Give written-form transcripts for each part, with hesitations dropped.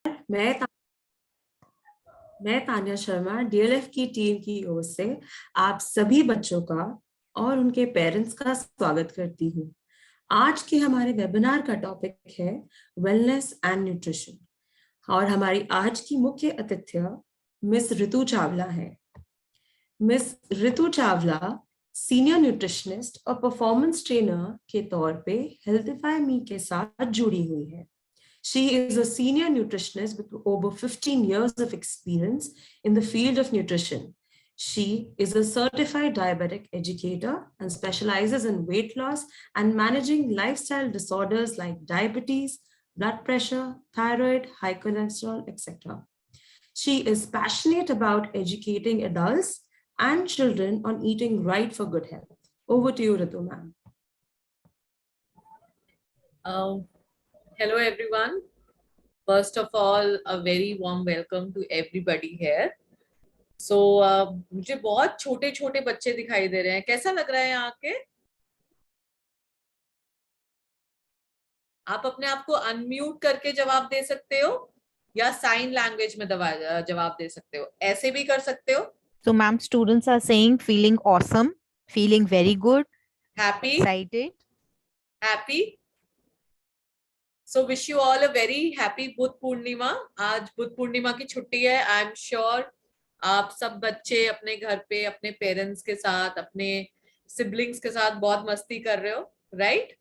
मैं ता, मैं तान्या शर्मा डीएलएफ की टीम की ओर से आप सभी बच्चों का और उनके पेरेंट्स का स्वागत करती हूँ। आज के हमारे वेबिनार का टॉपिक है वेलनेस एंड न्यूट्रिशन और हमारी आज की मुख्य अतिथि मिस ऋतु चावला है। मिस ऋतु चावला सीनियर न्यूट्रिशनिस्ट और परफॉर्मेंस ट्रेनर के तौर पे हेल्थीफाई मी के साथ जुड़ी हुई है। She is a senior nutritionist with over 15 years of experience in the field of nutrition. She is a certified diabetic educator and specializes in weight loss and managing lifestyle disorders like diabetes, blood pressure, thyroid, high cholesterol, etc. She is passionate about educating adults and children on eating right for good health. Over to you, Ritu ma'am. Hello everyone. First of all, a very warm welcome to everybody here. So मुझे बहुत छोटे छोटे बच्चे दिखाई दे रहे हैं, कैसा लग रहा है यहाँ के? आप अपने आप को अनम्यूट करके जवाब दे सकते हो या साइन लैंग्वेज में जवाब दे सकते हो, ऐसे भी कर सकते हो. So ma'am, students are saying feeling awesome, feeling very good, Happy, excited. happy. So wish you all a very happy Buddha Purnima. आज बुद्ध पूर्णिमा की छुट्टी है. आई एम श्योर आप सब बच्चे अपने घर पे अपने पेरेंट्स के साथ, अपने सिबलिंग्स के साथ बहुत मस्ती कर रहे हो, right?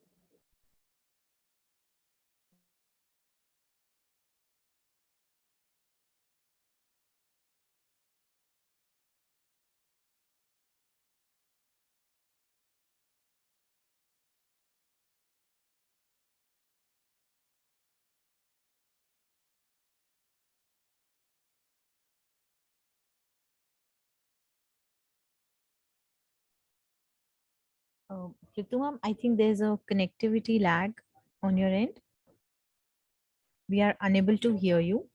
Ritu ma'am, I think there's a connectivity lag on your end. We are unable to hear you.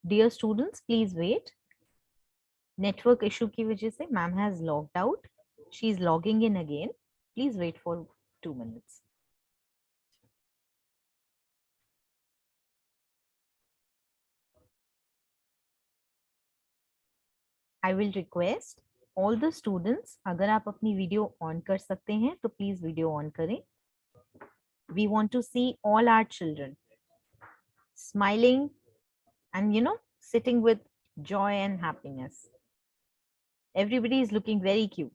Dear students, please wait. Network issue की वजह से ma'am has logged out. She is logging in again. Please wait for 2 minutes. I will request all the students, अगर आप अपनी video on कर सकते हैं तो प्लीज वीडियो ऑन करें. We want to see all our children smiling and sitting with joy and happiness. Everybody is looking very cute.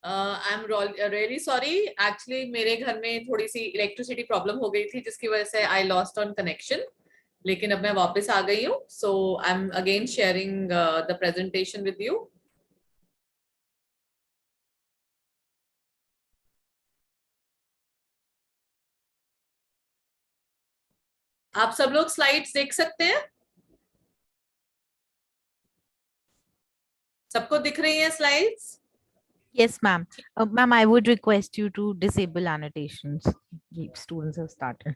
I'm really sorry. Actually, मेरे घर में थोड़ी सी इलेक्ट्रिसिटी प्रॉब्लम हो गई थी जिसकी वजह से आई लॉस्ट ऑन कनेक्शन, लेकिन अब मैं वापस आ गई हूँ. So I am again sharing the presentation with you. आप सब लोग स्लाइड्स देख सकते हैं? सबको दिख रही हैं slides? Yes, ma'am. Ma'am, I would request you to disable annotations. The students have started.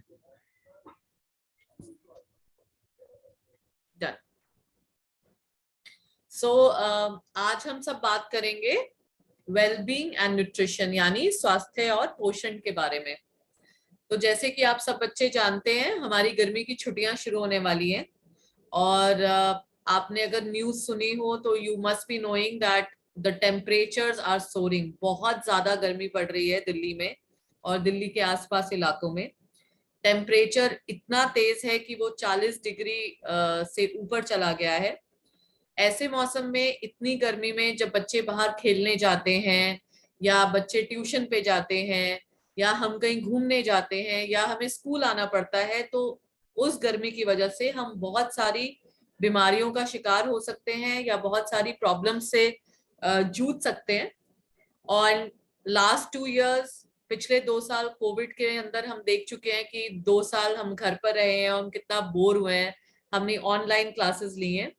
Done. So आज हम सब बात करेंगे वेलबींग एंड न्यूट्रिशन, यानी स्वास्थ्य और पोषण के बारे में। तो जैसे कि आप सब बच्चे जानते हैं, हमारी गर्मी की छुट्टियां शुरू होने वाली हैं, और आपने अगर न्यूज सुनी हो तो you must be knowing that the temperatures are soaring. बहुत ज्यादा गर्मी पड़ रही है दिल्ली में और दिल्ली के आसपास इलाकों में। टेम्परेचर इतना तेज है कि वो 40 डिग्री से ऊपर चला गया है। ऐसे मौसम में, इतनी गर्मी में, जब बच्चे बाहर खेलने जाते हैं या बच्चे ट्यूशन पे जाते हैं या हम कहीं घूमने जाते हैं या हमें स्कूल आना पड़ता है, तो उस गर्मी की वजह से हम बहुत सारी बीमारियों का शिकार हो सकते हैं या बहुत सारी प्रॉब्लम से जूझ सकते हैं। और लास्ट 2 इयर्स, पिछले 2 साल कोविड के अंदर हम देख चुके हैं कि 2 साल हम घर पर रहे हैं, हम कितना बोर हुए हैं, हमने ऑनलाइन क्लासेस ली हैं।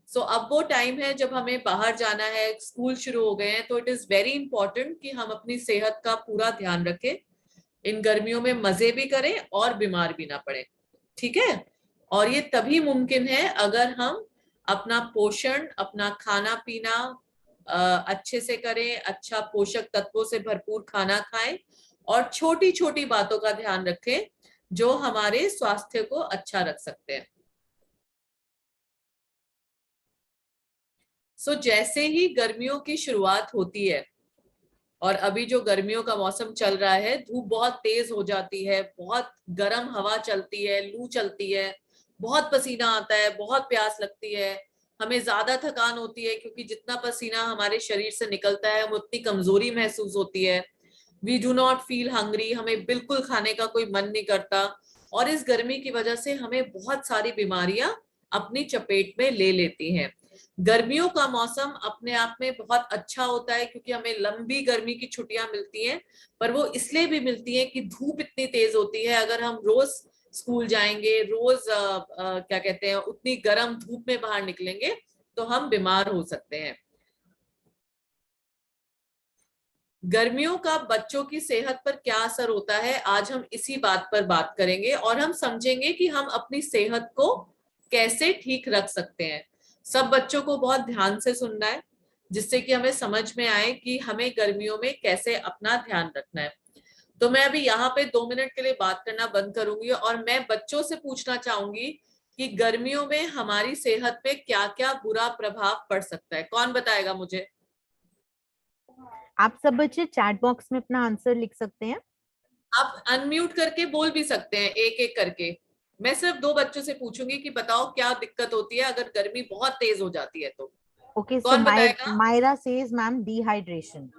सो अब वो टाइम है जब हमें बाहर जाना है, स्कूल शुरू हो गए हैं, तो इट इज वेरी इंपॉर्टेंट कि हम अपनी सेहत का पूरा ध्यान रखें, इन गर्मियों में मजे भी करें और बीमार भी ना पड़े। ठीक है? और ये तभी मुमकिन है अगर हम अपना पोषण, अपना खाना पीना अच्छे से करें, अच्छा पोषक तत्वों से भरपूर खाना खाएं और छोटी छोटी बातों का ध्यान रखें जो हमारे स्वास्थ्य को अच्छा रख सकते हैं। सो जैसे ही गर्मियों की शुरुआत होती है, और अभी जो गर्मियों का मौसम चल रहा है, धूप बहुत तेज हो जाती है, बहुत गर्म हवा चलती है, लू चलती है, बहुत पसीना आता है, बहुत प्यास लगती है, हमें ज्यादा थकान होती है क्योंकि जितना पसीना हमारे शरीर से निकलता है, हम उतनी कमजोरी महसूस होती है। We do not feel hungry, हमें बिल्कुल खाने का कोई मन नहीं करता, और इस गर्मी की वजह से हमें बहुत सारी बीमारियां अपनी चपेट में ले लेती हैं। गर्मियों का मौसम अपने आप में बहुत अच्छा होता है क्योंकि हमें लंबी गर्मी की छुट्टियां मिलती हैं, पर वो इसलिए भी मिलती हैं कि धूप इतनी तेज होती है। अगर हम रोज स्कूल जाएंगे, रोज क्या कहते हैं, उतनी गर्म धूप में बाहर निकलेंगे, तो हम बीमार हो सकते हैं। गर्मियों का बच्चों की सेहत पर क्या असर होता है, आज हम इसी बात पर बात करेंगे और हम समझेंगे कि हम अपनी सेहत को कैसे ठीक रख सकते हैं। सब बच्चों को बहुत ध्यान से सुनना है, जिससे कि हमें समझ में आए कि हमें गर्मियों में कैसे अपना ध्यान रखना है। तो मैं अभी यहाँ पे 2 मिनट के लिए बात करना बंद करूंगी और मैं बच्चों से पूछना चाहूंगी कि गर्मियों में हमारी सेहत पे क्या क्या बुरा प्रभाव पड़ सकता है। कौन बताएगा मुझे? आप सब बच्चे चैट बॉक्स में अपना आंसर लिख सकते हैं। आप अनम्यूट करके बोल भी सकते हैं, एक एक करके। मैं सिर्फ 2 बच्चों से पूछूंगी कि बताओ क्या दिक्कत होती है अगर गर्मी बहुत तेज हो जाती है तो। ओके, सो कौन बताएगा? Myra says ma'am dehydration.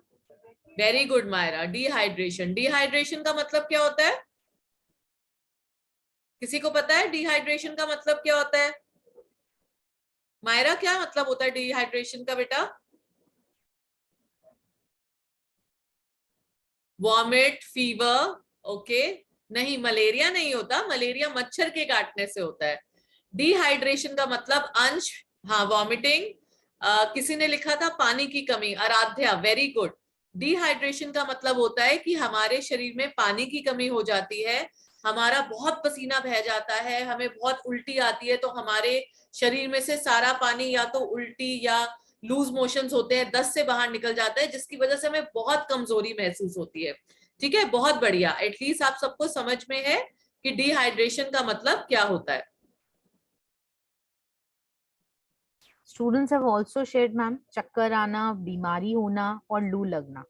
Very good Myra, dehydration. Dehydration का मतलब क्या होता है? किसी को पता है डिहाइड्रेशन का मतलब क्या होता है? मायरा, क्या मतलब होता है डिहाइड्रेशन का बेटा? Vomit, fever. ओके, नहीं, मलेरिया नहीं होता, मलेरिया मच्छर के काटने से होता है। डिहाइड्रेशन का मतलब अंश, हाँ, वॉमिटिंग। किसी ने लिखा था पानी की कमी, आराध्या, वेरी गुड। डिहाइड्रेशन का मतलब होता है कि हमारे शरीर में पानी की कमी हो जाती है, हमारा बहुत पसीना बह जाता है, हमें बहुत उल्टी आती है, तो हमारे शरीर में से सारा पानी या तो उल्टी या लूज मोशंस होते हैं, दस्त से बाहर निकल जाता है, जिसकी वजह से हमें बहुत कमजोरी महसूस होती है। ठीक है, बहुत बढ़िया। एटलीस्ट आप सबको समझ में है कि डिहाइड्रेशन का मतलब क्या होता है। Students have also shared ma'am, चक्कर आना, बीमारी होना और लू लगना।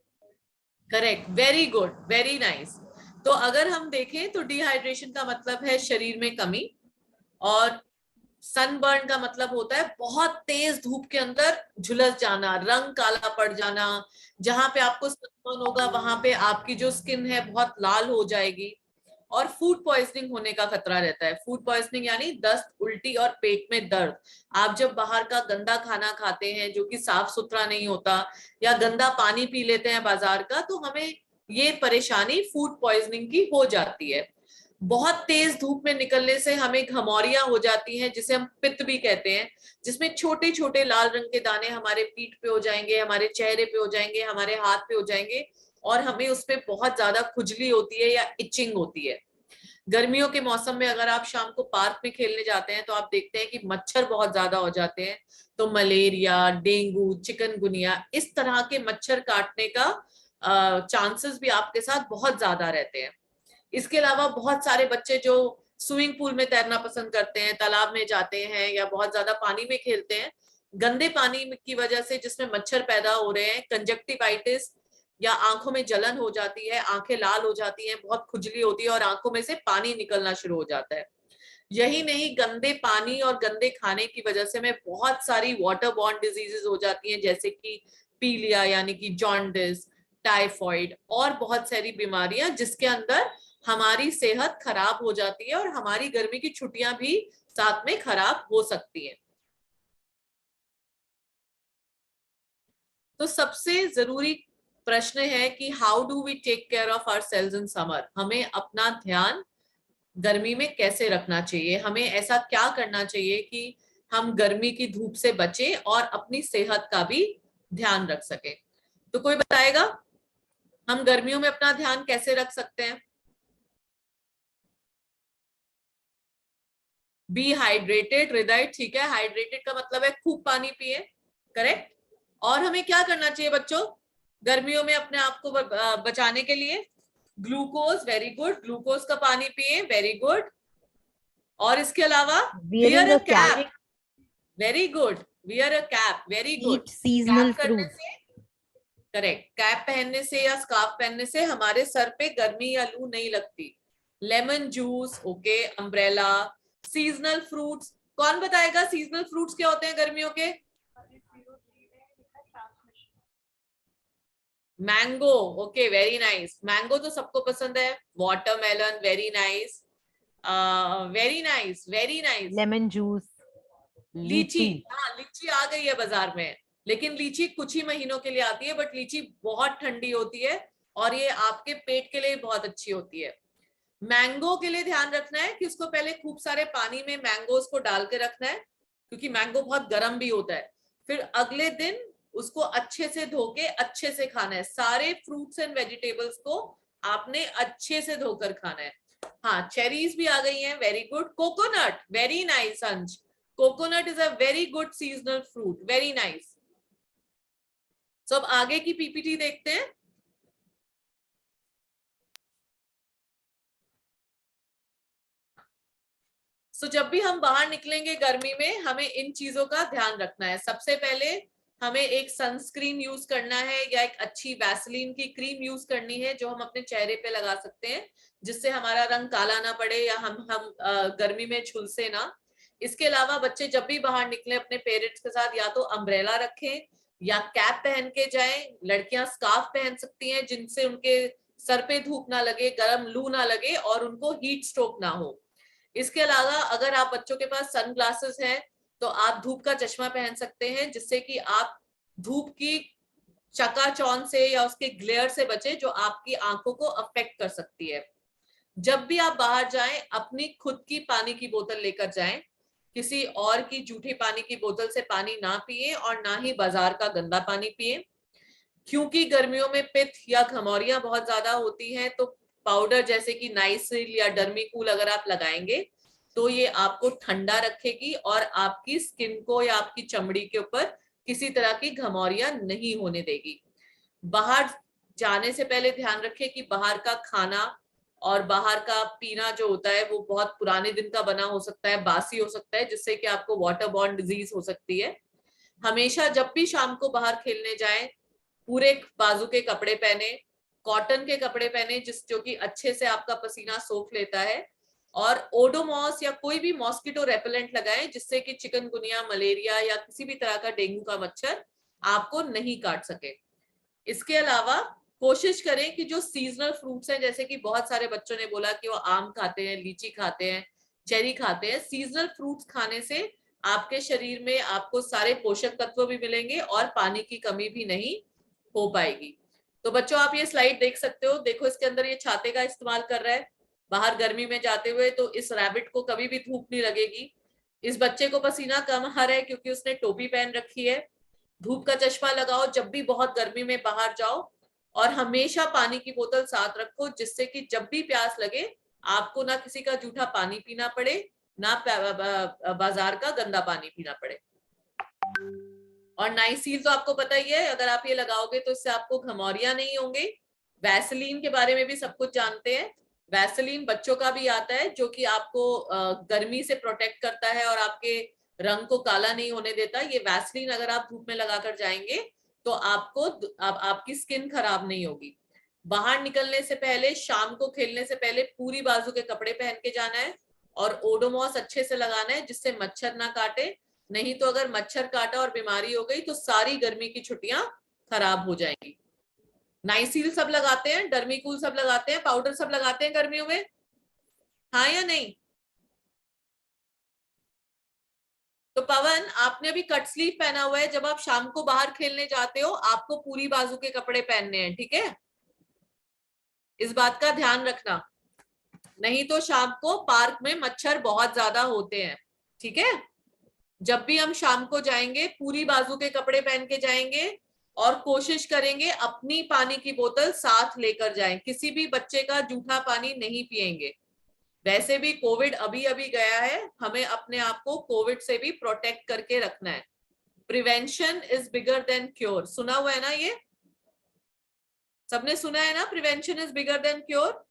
Correct, very good, very nice. तो अगर हम देखें तो डिहाइड्रेशन का मतलब है शरीर में कमी, और सनबर्न का मतलब होता है बहुत तेज धूप के अंदर झुलस जाना, रंग काला पड़ जाना। जहां पे आपको सनबर्न होगा वहां पे आपकी जो स्किन है बहुत लाल हो जाएगी, और फूड पॉइजनिंग होने का खतरा रहता है। फूड पॉइजनिंग यानी दस्त, उल्टी और पेट में दर्द। आप जब बाहर का गंदा खाना खाते हैं जो कि साफ सुथरा नहीं होता, या गंदा पानी पी लेते हैं बाजार का, तो हमें ये परेशानी फूड पॉइजनिंग की हो जाती है। बहुत तेज धूप में निकलने से हमें घमौरियां हो जाती हैं, जिसे हम पित्त भी कहते हैं, जिसमें छोटे छोटे लाल रंग के दाने हमारे पीठ पे हो जाएंगे, हमारे चेहरे पे हो जाएंगे, हमारे हाथ पे हो जाएंगे, और हमें उस पे बहुत ज्यादा खुजली होती है या इचिंग होती है। गर्मियों के मौसम में अगर आप शाम को पार्क में खेलने जाते हैं तो आप देखते हैं कि मच्छर बहुत ज्यादा हो जाते हैं, तो मलेरिया, डेंगू, चिकनगुनिया, इस तरह के मच्छर काटने का चांसेस भी आपके साथ बहुत ज्यादा रहते हैं। इसके अलावा बहुत सारे बच्चे जो स्विमिंग पूल में तैरना पसंद करते हैं, तालाब में जाते हैं या बहुत ज्यादा पानी में खेलते हैं, गंदे पानी की वजह से जिसमें मच्छर पैदा हो रहे हैं, कंजक्टिवाइटिस या आंखों में जलन हो जाती है, आंखें लाल हो जाती हैं, बहुत खुजली होती है और आंखों में से पानी निकलना शुरू हो जाता है। यही नहीं, गंदे पानी और गंदे खाने की वजह से में बहुत सारी वाटर बॉर्न डिजीजेस हो जाती हैं, जैसे कि पीलिया यानी कि जॉन्डिस, टाइफॉइड और बहुत सारी बीमारियां, जिसके अंदर हमारी सेहत खराब हो जाती है और हमारी गर्मी की छुट्टियां भी साथ में खराब हो सकती हैं। तो सबसे जरूरी प्रश्न है कि how do we take care of ourselves in summer. हमें अपना ध्यान गर्मी में कैसे रखना चाहिए, हमें ऐसा क्या करना चाहिए कि हम गर्मी की धूप से बचें और अपनी सेहत का भी ध्यान रख सके। तो कोई बताएगा हम गर्मियों में अपना ध्यान कैसे रख सकते हैं? Be hydrated. हृदय ठीक है, हाइड्रेटेड का मतलब है खूब पानी पिए, करेक्ट। और हमें क्या करना चाहिए बच्चों गर्मियों में अपने आप को बचाने के लिए? ग्लूकोज, वेरी गुड, ग्लूकोज का पानी पिए, वेरी गुड। और इसके अलावा wear a cap, very good, wear a cap, very good. Seasonal cap करने से, करेक्ट, कैप पहनने से या स्कार्फ पहनने से हमारे सर पे गर्मी या लू नहीं लगती। Lemon juice, okay, umbrella. Seasonal fruits, कौन बताएगा सीजनल फ्रूट्स क्या होते हैं गर्मियों के? Mango, okay, very nice, mango तो सबको पसंद है। Watermelon, very nice, very nice, very nice. Lemon juice, लीची, हाँ लीची आ गई है बाजार में, लेकिन लीची कुछ ही महीनों के लिए आती है, बट लीची बहुत ठंडी होती है और ये आपके पेट के लिए बहुत अच्छी होती है। मैंगो के लिए ध्यान रखना है कि उसको पहले खूब सारे पानी में मैंगोज को डाल के रखना है, क्योंकि मैंगो बहुत गर्म भी होता है। फिर अगले दिन उसको अच्छे से धो के अच्छे से खाना है। सारे फ्रूट्स एंड वेजिटेबल्स को आपने अच्छे से धोकर खाना है। हाँ, चेरीज भी आ गई हैं, very good. Coconut, very nice Ansh, coconut is a very good seasonal fruit, very nice. So अब आगे की पीपीटी देखते हैं। सो जब भी हम बाहर निकलेंगे गर्मी में, हमें इन चीजों का ध्यान रखना है। सबसे पहले हमें एक सनस्क्रीन यूज करना है या एक अच्छी वैसलीन की क्रीम यूज करनी है जो हम अपने चेहरे पे लगा सकते हैं, जिससे हमारा रंग काला ना पड़े या हम गर्मी में झुलसे ना। इसके अलावा बच्चे जब भी बाहर निकले अपने पेरेंट्स के साथ या तो अम्ब्रेला रखें या कैप पहन के जाएं। लड़कियां स्कार्फ पहन सकती हैं जिनसे उनके सर पे धूप ना लगे, गर्म लू ना लगे और उनको हीट स्ट्रोक ना हो। इसके अलावा अगर आप बच्चों के पास सन ग्लासेस हैं तो आप धूप का चश्मा पहन सकते हैं, जिससे कि आप धूप की चकाचौंध से या उसके ग्लेयर से बचे जो आपकी आंखों को अफेक्ट कर सकती है। जब भी आप बाहर जाएं अपनी खुद की पानी की बोतल लेकर जाएं, किसी और की जूठी पानी की बोतल से पानी ना पिए और ना ही बाजार का गंदा पानी पिए, क्योंकि गर्मियों में पित्त या घमौरियां बहुत ज्यादा होती हैं। तो पाउडर जैसे कि नाइसिल या डर्मीकूल अगर आप लगाएंगे तो ये आपको ठंडा रखेगी और आपकी स्किन को या आपकी चमड़ी के ऊपर किसी तरह की घमौरियां नहीं होने देगी। बाहर जाने से पहले ध्यान रखें कि बाहर का खाना और बाहर का पीना जो होता है वो बहुत पुराने दिन का बना हो सकता है, बासी हो सकता है, जिससे कि आपको वाटर बॉर्न डिजीज हो सकती है। हमेशा जब भी शाम को बाहर खेलने जाएं पूरे बाजू के कपड़े पहने, कॉटन के कपड़े पहने जो कि अच्छे से आपका पसीना सोख लेता है, और ओडोमॉस या कोई भी मॉस्किटो रेपेलेंट लगाएं जिससे कि चिकनगुनिया, मलेरिया या किसी भी तरह का डेंगू का मच्छर आपको नहीं काट सके। इसके अलावा कोशिश करें कि जो सीजनल फ्रूट्स हैं, जैसे कि बहुत सारे बच्चों ने बोला कि वो आम खाते हैं, लीची खाते हैं, चेरी खाते हैं, सीजनल फ्रूट्स खाने से आपके शरीर में आपको सारे पोषक तत्व भी मिलेंगे और पानी की कमी भी नहीं हो पाएगी। तो बच्चों आप ये स्लाइड देख सकते हो, देखो इसके अंदर ये छाते का इस्तेमाल कर रहा है बाहर गर्मी में जाते हुए, तो इस रैबिट को कभी भी धूप नहीं लगेगी। इस बच्चे को पसीना कम आ रहा है क्योंकि उसने टोपी पहन रखी है। धूप का चश्मा लगाओ जब भी बहुत गर्मी में बाहर जाओ, और हमेशा पानी की बोतल साथ रखो जिससे कि जब भी प्यास लगे आपको ना किसी का जूठा पानी पीना पड़े, ना बाजार का गंदा पानी पीना पड़े। और नाइसील तो आपको पता ही है, अगर आप ये लगाओगे तो इससे आपको घमौरियां नहीं होंगे। वैसलीन के बारे में भी सब कुछ जानते हैं। वैसलीन बच्चों का भी आता है, जो कि आपको गर्मी से प्रोटेक्ट करता है और आपके रंग को काला नहीं होने देता। ये वैसलीन अगर आप धूप में लगाकर जाएंगे तो आपकी स्किन खराब नहीं होगी। बाहर निकलने से पहले, शाम को खेलने से पहले पूरी बाजू के कपड़े पहन के जाना है और ओडोमॉस अच्छे से लगाना है, जिससे मच्छर ना काटे। नहीं तो अगर मच्छर काटा और बीमारी हो गई तो सारी गर्मी की छुट्टियां खराब हो जाएंगी। नाइसील सब लगाते हैं, डर्मीकूल सब लगाते हैं, पाउडर सब लगाते हैं गर्मियों में, हाँ या नहीं? तो पवन, आपने अभी कट स्लीव पहना हुआ है, जब आप शाम को बाहर खेलने जाते हो आपको पूरी बाजू के कपड़े पहनने हैं, ठीक है? इस बात का ध्यान रखना, नहीं तो शाम को पार्क में मच्छर बहुत ज्यादा होते हैं, ठीक है? जब भी हम शाम को जाएंगे पूरी बाजू के कपड़े पहन के जाएंगे और कोशिश करेंगे अपनी पानी की बोतल साथ लेकर जाएं। किसी भी बच्चे का जूठा पानी नहीं पिएंगे। वैसे भी कोविड अभी अभी गया है, हमें अपने आप को कोविड से भी प्रोटेक्ट करके रखना है। Prevention is bigger than cure, सुना हुआ है ना? ये सबने सुना है ना, prevention is bigger than cure?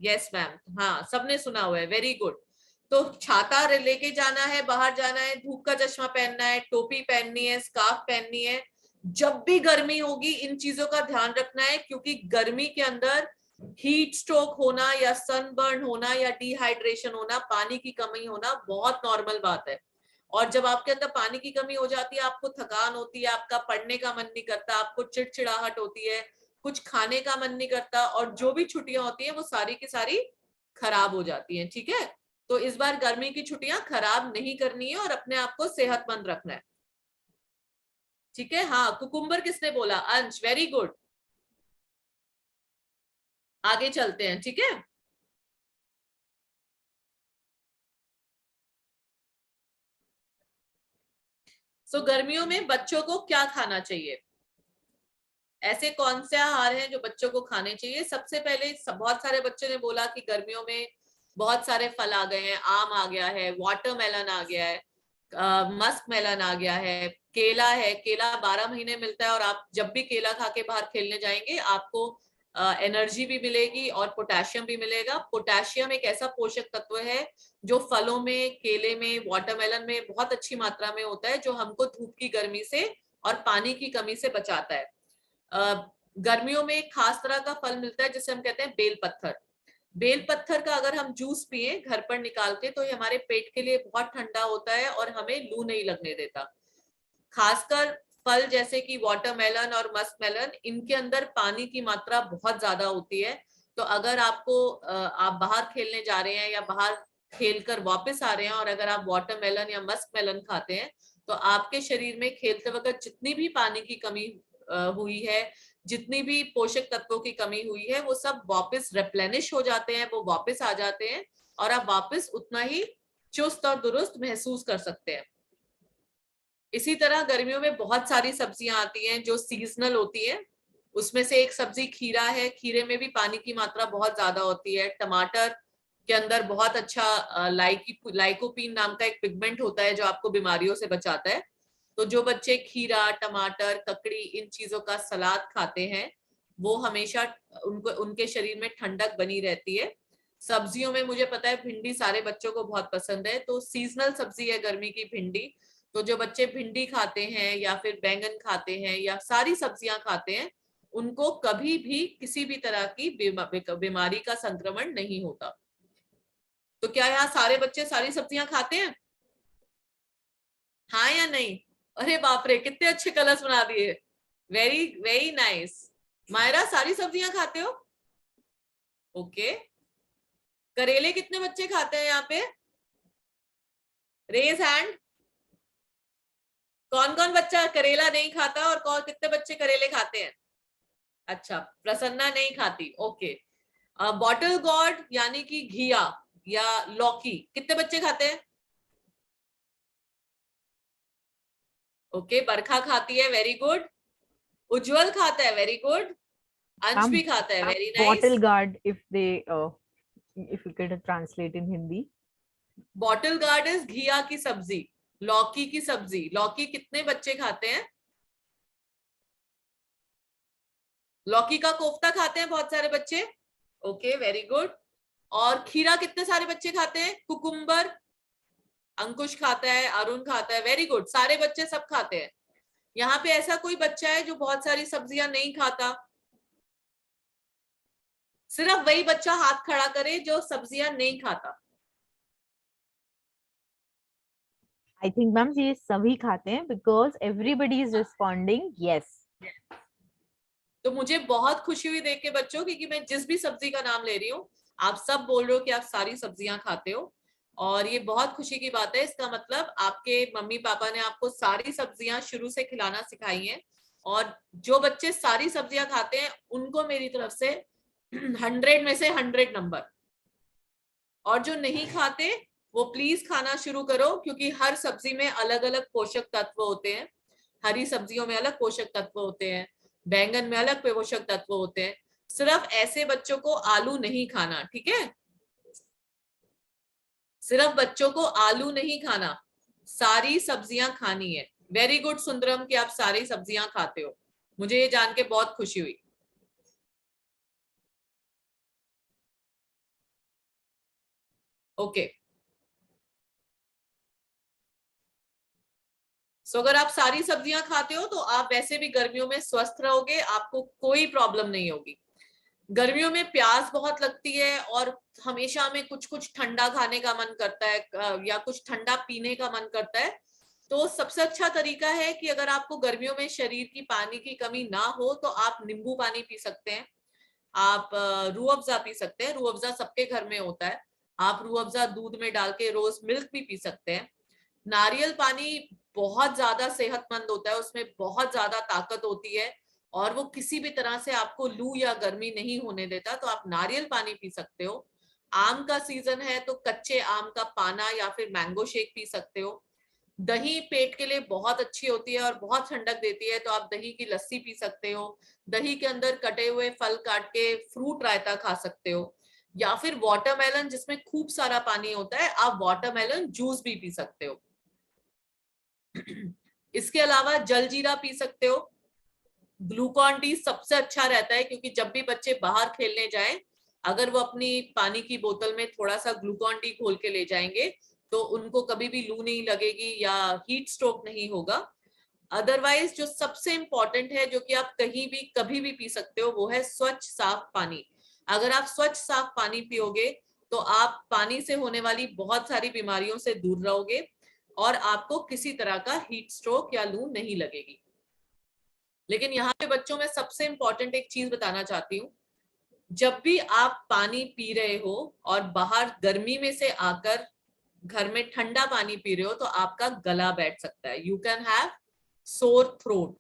Yes ma'am, हाँ सबने सुना हुआ है, वेरी गुड। तो छाता लेके जाना है, बाहर जाना है, धूप का चश्मा पहनना है, टोपी पहननी है, स्कार्फ पहननी है। जब भी गर्मी होगी इन चीजों का ध्यान रखना है, क्योंकि गर्मी के अंदर हीट स्ट्रोक होना या सनबर्न होना या डिहाइड्रेशन होना, पानी की कमी होना बहुत नॉर्मल बात है। और जब आपके अंदर पानी की कमी हो जाती है, आपको थकान होती है, आपका पढ़ने का मन नहीं करता, आपको चिड़चिड़ाहट होती है, कुछ खाने का मन नहीं करता, और जो भी छुट्टियां होती हैं वो सारी की सारी खराब हो जाती हैं, ठीक है? तो इस बार गर्मी की छुट्टियां खराब नहीं करनी है और अपने आप को सेहतमंद रखना है, ठीक है? हाँ, कुकुम्बर किसने बोला? अंश, वेरी गुड। आगे चलते हैं, ठीक है? सो गर्मियों में बच्चों को क्या खाना चाहिए? ऐसे कौन से आहार हैं जो बच्चों को खाने चाहिए? सबसे पहले बहुत सारे बच्चों ने बोला कि गर्मियों में बहुत सारे फल आ गए हैं, आम आ गया है, वाटरमेलन आ गया है, मस्क मेलन आ गया है, केला है। केला 12 महीने मिलता है और आप जब भी केला खा के बाहर खेलने जाएंगे आपको एनर्जी भी मिलेगी और पोटेशियम भी मिलेगा। पोटेशियम एक ऐसा पोषक तत्व है जो फलों में, केले में, वाटरमेलन में बहुत अच्छी मात्रा में होता है, जो हमको धूप की गर्मी से और पानी की कमी से बचाता है। गर्मियों में एक खास तरह का फल मिलता है जिसे हम कहते हैं बेल पत्थर। बेल पत्थर का अगर हम जूस पिए घर पर निकाल के तो ये हमारे पेट के लिए बहुत ठंडा होता है और हमें लू नहीं लगने देता। खासकर फल जैसे कि वाटरमेलन और मस्कमेलन, इनके अंदर पानी की मात्रा बहुत ज्यादा होती है। तो अगर आप बाहर खेलने जा रहे हैं या बाहर खेलकर वापस आ रहे हैं और अगर आप वाटरमेलन या मस्कमेलन खाते हैं तो आपके शरीर में खेलते वक्त जितनी भी पानी की कमी हुई है, जितनी भी पोषक तत्वों की कमी हुई है, वो सब वापस रिप्लेनिश हो जाते हैं, वो वापस आ जाते हैं और आप वापस उतना ही चुस्त और दुरुस्त महसूस कर सकते हैं। इसी तरह गर्मियों में बहुत सारी सब्जियां आती हैं जो सीजनल होती हैं। उसमें से एक सब्जी खीरा है। खीरे में भी पानी की मात्रा बहुत ज्यादा होती है। टमाटर के अंदर बहुत अच्छा लाइकोपीन नाम का एक पिगमेंट होता है जो आपको बीमारियों से बचाता है। तो जो बच्चे खीरा, टमाटर, ककड़ी, इन चीजों का सलाद खाते हैं वो हमेशा उनके शरीर में ठंडक बनी रहती है। सब्जियों में मुझे पता है भिंडी सारे बच्चों को बहुत पसंद है, तो सीजनल सब्जी है गर्मी की भिंडी। तो जो बच्चे भिंडी खाते हैं या फिर बैंगन खाते हैं या सारी सब्जियां खाते हैं, उनको कभी भी किसी भी तरह की बीमारी का संक्रमण नहीं होता। तो क्या यहाँ सारे बच्चे सारी सब्जियां खाते हैं, हाँ या नहीं? अरे बाप रे, कितने अच्छे कलर्स बना दिए, वेरी वेरी नाइस। मायरा, सारी सब्जियां खाते हो? ओके। करेले कितने बच्चे खाते हैं यहाँ पे? Raise hand. कौन कौन बच्चा करेला नहीं खाता और कौन कितने बच्चे करेले खाते हैं? अच्छा, प्रसन्ना नहीं खाती, ओके। बॉटल गॉर्ड यानी कि घिया या लौकी कितने बच्चे खाते हैं? ओके, बरखा खाती है, वेरी गुड। उज्जवल खाता है, वेरी गुड। अंश भी खाता है, very bottle nice. guard, if you could translate in Hindi. Bottle gourd is घिया की सब्जी, लौकी की सब्जी। लौकी कितने बच्चे खाते हैं? लौकी का कोफ्ता खाते हैं बहुत सारे बच्चे। Okay, very good. और खीरा कितने सारे बच्चे खाते हैं? कुकुम्बर, अंकुश खाता है, अरुण खाता है, वेरी गुड, सारे बच्चे सब खाते हैं। यहाँ पे ऐसा कोई बच्चा है जो बहुत सारी सब्जियां नहीं खाता? सिर्फ वही बच्चा हाथ खड़ा करे जो सब्जियां नहीं खाता। I think मैम ये सभी खाते हैं because everybody is responding yes. तो मुझे बहुत खुशी हुई देख के बच्चों, क्योंकि मैं जिस भी सब्जी का नाम ले रही हूँ आप सब बोल रहे हो कि आप सारी सब्जियां खाते हो, और ये बहुत खुशी की बात है। इसका मतलब आपके मम्मी पापा ने आपको सारी सब्जियां शुरू से खिलाना सिखाई हैं, और जो बच्चे सारी सब्जियां खाते हैं उनको मेरी तरफ से 100 में से 100 नंबर। और जो नहीं खाते वो प्लीज खाना शुरू करो, क्योंकि हर सब्जी में अलग अलग पोषक तत्व होते हैं। हरी सब्जियों में अलग पोषक तत्व होते हैं, बैंगन में अलग पोषक तत्व होते हैं। सिर्फ ऐसे बच्चों को आलू नहीं खाना, ठीक है? सिर्फ बच्चों को आलू नहीं खाना, सारी सब्जियां खानी है। वेरी गुड सुंदरम कि आप सारी सब्जियां खाते हो, मुझे ये जान के बहुत खुशी हुई। ओके, सो अगर आप सारी सब्जियां खाते हो तो आप वैसे भी गर्मियों में स्वस्थ रहोगे, आपको कोई प्रॉब्लम नहीं होगी। गर्मियों में प्यास बहुत लगती है और हमेशा हमें कुछ कुछ ठंडा खाने का मन करता है या कुछ ठंडा पीने का मन करता है। तो सबसे अच्छा तरीका है कि अगर आपको गर्मियों में शरीर की पानी की कमी ना हो तो आप नींबू पानी पी सकते हैं, आप रूह अफ़ज़ा पी सकते हैं। रूह अफ़ज़ा सबके घर में होता है, आप रूह अफ़ज़ा दूध में डाल के रोज मिल्क भी पी सकते हैं। नारियल पानी बहुत ज्यादा सेहतमंद होता है, उसमें बहुत ज्यादा ताकत होती है और वो किसी भी तरह से आपको लू या गर्मी नहीं होने देता, तो आप नारियल पानी पी सकते हो। आम का सीजन है तो कच्चे आम का पाना या फिर मैंगो शेक पी सकते हो। दही पेट के लिए बहुत अच्छी होती है और बहुत ठंडक देती है, तो आप दही की लस्सी पी सकते हो। दही के अंदर कटे हुए फल काट के फ्रूट रायता खा सकते हो, या फिर वाटरमेलन जिसमें खूब सारा पानी होता है, आप वाटरमेलन जूस भी पी सकते हो। इसके अलावा जलजीरा पी सकते हो। ग्लूकॉन डी सबसे अच्छा रहता है, क्योंकि जब भी बच्चे बाहर खेलने जाएं, अगर वो अपनी पानी की बोतल में थोड़ा सा ग्लूकॉन डी घोल के ले जाएंगे तो उनको कभी भी लू नहीं लगेगी या हीट स्ट्रोक नहीं होगा। अदरवाइज जो सबसे इंपॉर्टेंट है, जो कि आप कहीं भी कभी भी पी सकते हो, वो है स्वच्छ साफ पानी। अगर आप स्वच्छ साफ पानी पियोगे तो आप पानी से होने वाली बहुत सारी बीमारियों से दूर रहोगे और आपको किसी तरह का हीट स्ट्रोक या लू नहीं लगेगी। लेकिन यहाँ पे बच्चों में सबसे इंपॉर्टेंट एक चीज बताना चाहती हूँ, जब भी आप पानी पी रहे हो और बाहर गर्मी में से आकर घर में ठंडा पानी पी रहे हो तो आपका गला बैठ सकता है, you can have sore throat.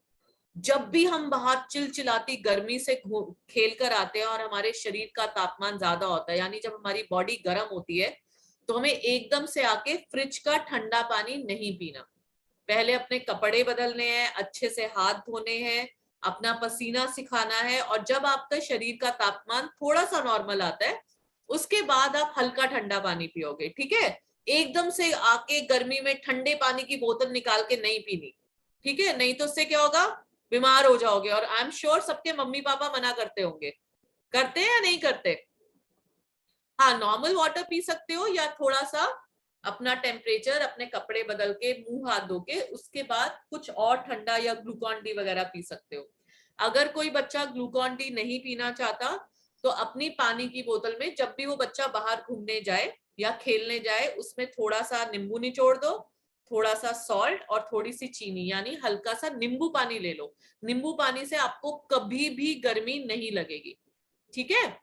जब भी हम बाहर चिलचिलाती गर्मी से खेल कर आते हैं और हमारे शरीर का तापमान ज्यादा होता है, यानी जब हमारी बॉडी गर्म होती है, तो हमें एकदम से आके फ्रिज का ठंडा पानी नहीं पीना। पहले अपने कपड़े बदलने हैं, अच्छे से हाथ धोने हैं, अपना पसीना सिखाना है, और जब आपका शरीर का तापमान थोड़ा सा नॉर्मल आता है उसके बाद आप हल्का ठंडा पानी पियोगे, ठीक है? एकदम से आके गर्मी में ठंडे पानी की बोतल निकाल के नहीं पीनी, ठीक है? नहीं तो उससे क्या होगा, बीमार हो जाओगे। और आई एम श्योर सबके मम्मी पापा मना करते होंगे, करते हैं या नहीं करते? हाँ, नॉर्मल वाटर पी सकते हो या थोड़ा सा अपना टेम्परेचर, अपने कपड़े बदल के मुंह हाथ धो के उसके बाद कुछ और ठंडा या ग्लूकॉन डी वगैरह पी सकते हो। अगर कोई बच्चा ग्लूकॉन डी नहीं पीना चाहता तो अपनी पानी की बोतल में जब भी वो बच्चा बाहर घूमने जाए या खेलने जाए उसमें थोड़ा सा नींबू निचोड़ दो, थोड़ा सा सॉल्ट और थोड़ी सी चीनी, यानी हल्का सा नींबू पानी ले लो। नींबू पानी से आपको कभी भी गर्मी नहीं लगेगी, ठीक है?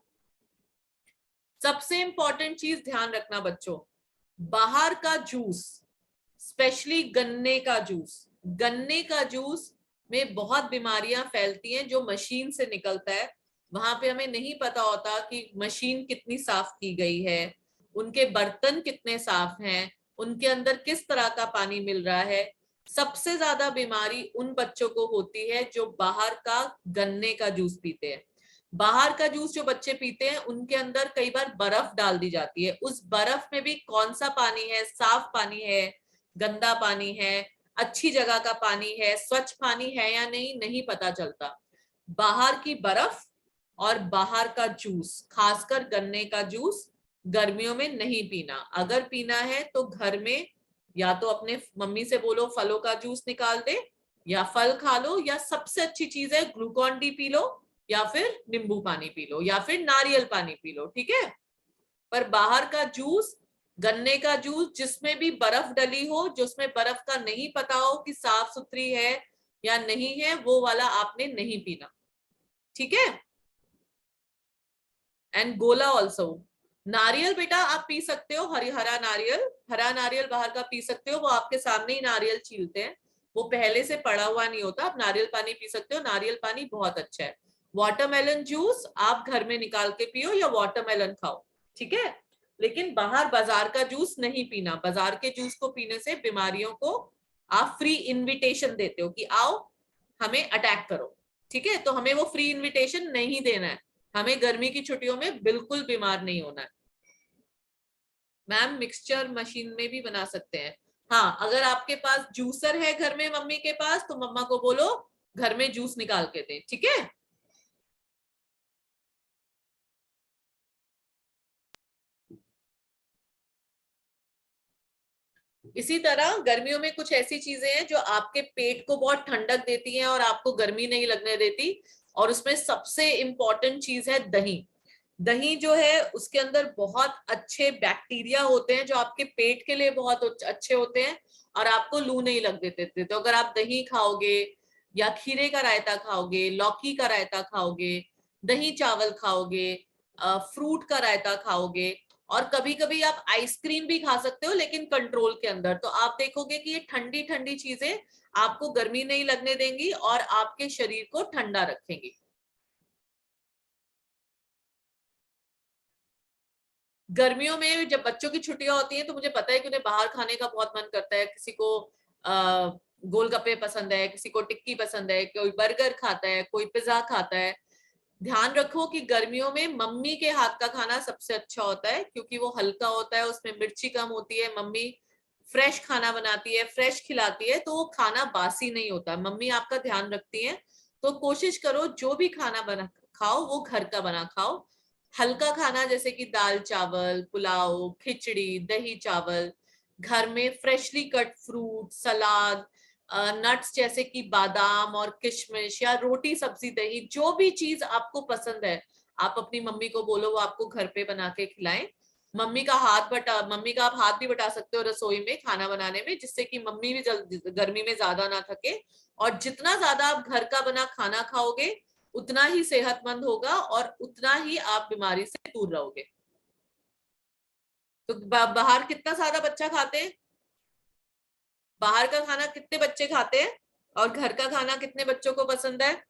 सबसे इंपॉर्टेंट चीज ध्यान रखना बच्चों, बाहर का जूस, स्पेशली गन्ने का जूस, गन्ने का जूस में बहुत बीमारियां फैलती हैं जो मशीन से निकलता है। वहां पे हमें नहीं पता होता कि मशीन कितनी साफ की गई है, उनके बर्तन कितने साफ हैं, उनके अंदर किस तरह का पानी मिल रहा है। सबसे ज्यादा बीमारी उन बच्चों को होती है जो बाहर का गन्ने का जूस पीते हैं। बाहर का जूस जो बच्चे पीते हैं उनके अंदर कई बार बर्फ डाल दी जाती है, उस बर्फ में भी कौन सा पानी है, साफ पानी है, गंदा पानी है, अच्छी जगह का पानी है, स्वच्छ पानी है या नहीं, नहीं पता चलता। बाहर की बर्फ और बाहर का जूस, खासकर गन्ने का जूस गर्मियों में नहीं पीना। अगर पीना है तो घर में या तो अपने मम्मी से बोलो फलों का जूस निकाल दे, या फल खा लो, या सबसे अच्छी चीज है ग्लूकॉन डी पी लो, या फिर नींबू पानी पी लो, या फिर नारियल पानी पी लो, ठीक है। पर बाहर का जूस, गन्ने का जूस जिसमें भी बर्फ डली हो, जिसमें बर्फ का नहीं पता हो कि साफ सुथरी है या नहीं है, वो वाला आपने नहीं पीना, ठीक है। एंड गोला ऑल्सो। नारियल बेटा आप पी सकते हो, हरा नारियल, हरा नारियल बाहर का पी सकते हो, वो आपके सामने ही नारियल छीलते हैं, वो पहले से पड़ा हुआ नहीं होता। आप नारियल पानी पी सकते हो, नारियल पानी बहुत अच्छा है। वाटरमेलन जूस आप घर में निकाल के पियो या वाटरमेलन खाओ, ठीक है। लेकिन बाहर बाजार का जूस नहीं पीना। बाजार के जूस को पीने से बीमारियों को आप फ्री इनविटेशन देते हो कि आओ हमें अटैक करो, ठीक है। तो हमें वो फ्री इनविटेशन नहीं देना है, हमें गर्मी की छुट्टियों में बिल्कुल बीमार नहीं होना है। मैम मिक्सचर मशीन में भी बना सकते हैं। हाँ, अगर आपके पास जूसर है घर में मम्मी के पास, तो मम्मा को बोलो घर में जूस निकाल के दें, ठीक है। इसी तरह गर्मियों में कुछ ऐसी चीजें हैं जो आपके पेट को बहुत ठंडक देती हैं और आपको गर्मी नहीं लगने देती, और उसमें सबसे इंपॉर्टेंट चीज है दही। दही जो है उसके अंदर बहुत अच्छे बैक्टीरिया होते हैं जो आपके पेट के लिए बहुत अच्छे होते हैं और आपको लू नहीं लग देते थे। तो अगर आप दही खाओगे या खीरे का रायता खाओगे, लौकी का रायता खाओगे, दही चावल खाओगे, फ्रूट का रायता खाओगे, और कभी कभी आप आइसक्रीम भी खा सकते हो लेकिन कंट्रोल के अंदर, तो आप देखोगे कि ये ठंडी ठंडी चीजें आपको गर्मी नहीं लगने देंगी और आपके शरीर को ठंडा रखेंगी। गर्मियों में जब बच्चों की छुट्टियां होती हैं तो मुझे पता है कि उन्हें बाहर खाने का बहुत मन करता है। किसी को गोलगप्पे पसंद है, किसी को टिक्की पसंद है, कोई बर्गर खाता है, कोई पिज्जा खाता है। ध्यान रखो कि गर्मियों में मम्मी के हाथ का खाना सबसे अच्छा होता है, क्योंकि वो हल्का होता है, उसमें मिर्ची कम होती है, मम्मी फ्रेश खाना बनाती है, फ्रेश खिलाती है, तो वो खाना बासी नहीं होता। मम्मी आपका ध्यान रखती है। तो कोशिश करो जो भी खाना बना खाओ वो घर का बना खाओ। हल्का खाना जैसे कि दाल चावल, पुलाव, खिचड़ी, दही चावल, घर में फ्रेशली कट फ्रूट, सलाद, नट्स जैसे कि बादाम और किशमिश, या रोटी सब्जी दही, जो भी चीज आपको पसंद है आप अपनी मम्मी को बोलो वो आपको घर पे बना के खिलाएं। मम्मी का आप हाथ भी बटा सकते हो रसोई में खाना बनाने में, जिससे कि मम्मी भी गर्मी में ज्यादा ना थके। और जितना ज्यादा आप घर का बना खाना खाओगे उतना ही सेहतमंद होगा और उतना ही आप बीमारी से दूर रहोगे। तो बाहर कितना सारा बच्चा खाते हैं, बाहर का खाना कितने बच्चे खाते हैं और घर का खाना कितने बच्चों को पसंद है?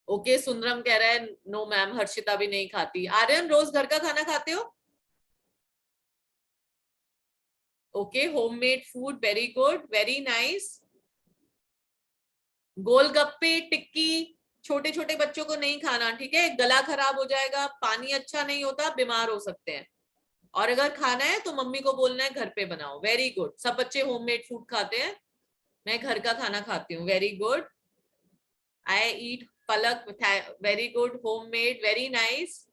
ओके, सुंदरम कह रहा है नो मैम, हर्षिता भी नहीं खाती। आर्यन रोज घर का खाना खाते हो? Okay, homemade food, very good, very nice. गोलगप्पे टिक्की छोटे छोटे बच्चों को नहीं खाना, ठीक है, गला खराब हो जाएगा, पानी अच्छा नहीं होता, बीमार हो सकते हैं। और अगर खाना है तो मम्मी को बोलना है घर पे बनाओ। वेरी गुड, सब बच्चे होममेड फूड खाते हैं, मैं घर का खाना खाती हूँ। Very good, I eat palak, very good, homemade, very nice,